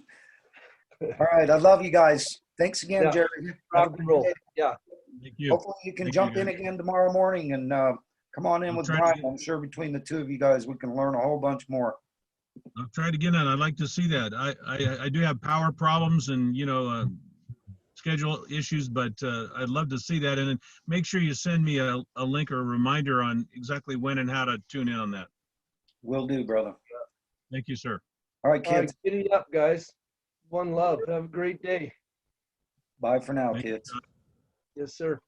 right, I love you guys. Thanks again, Jerry. Rock and roll. Yeah. Thank you. Hopefully you can jump in again tomorrow morning and come on in with Brian. I'm sure between the two of you guys, we can learn a whole bunch more. I'll try to get in. I'd like to see that. I do have power problems and, you know, schedule issues, but I'd love to see that. And then make sure you send me a link or a reminder on exactly when and how to tune in on that. Will do, brother. Thank you, sir. All right, kids. Giddy up, guys. One love. Have a great day. Bye for now, kids. Yes, sir.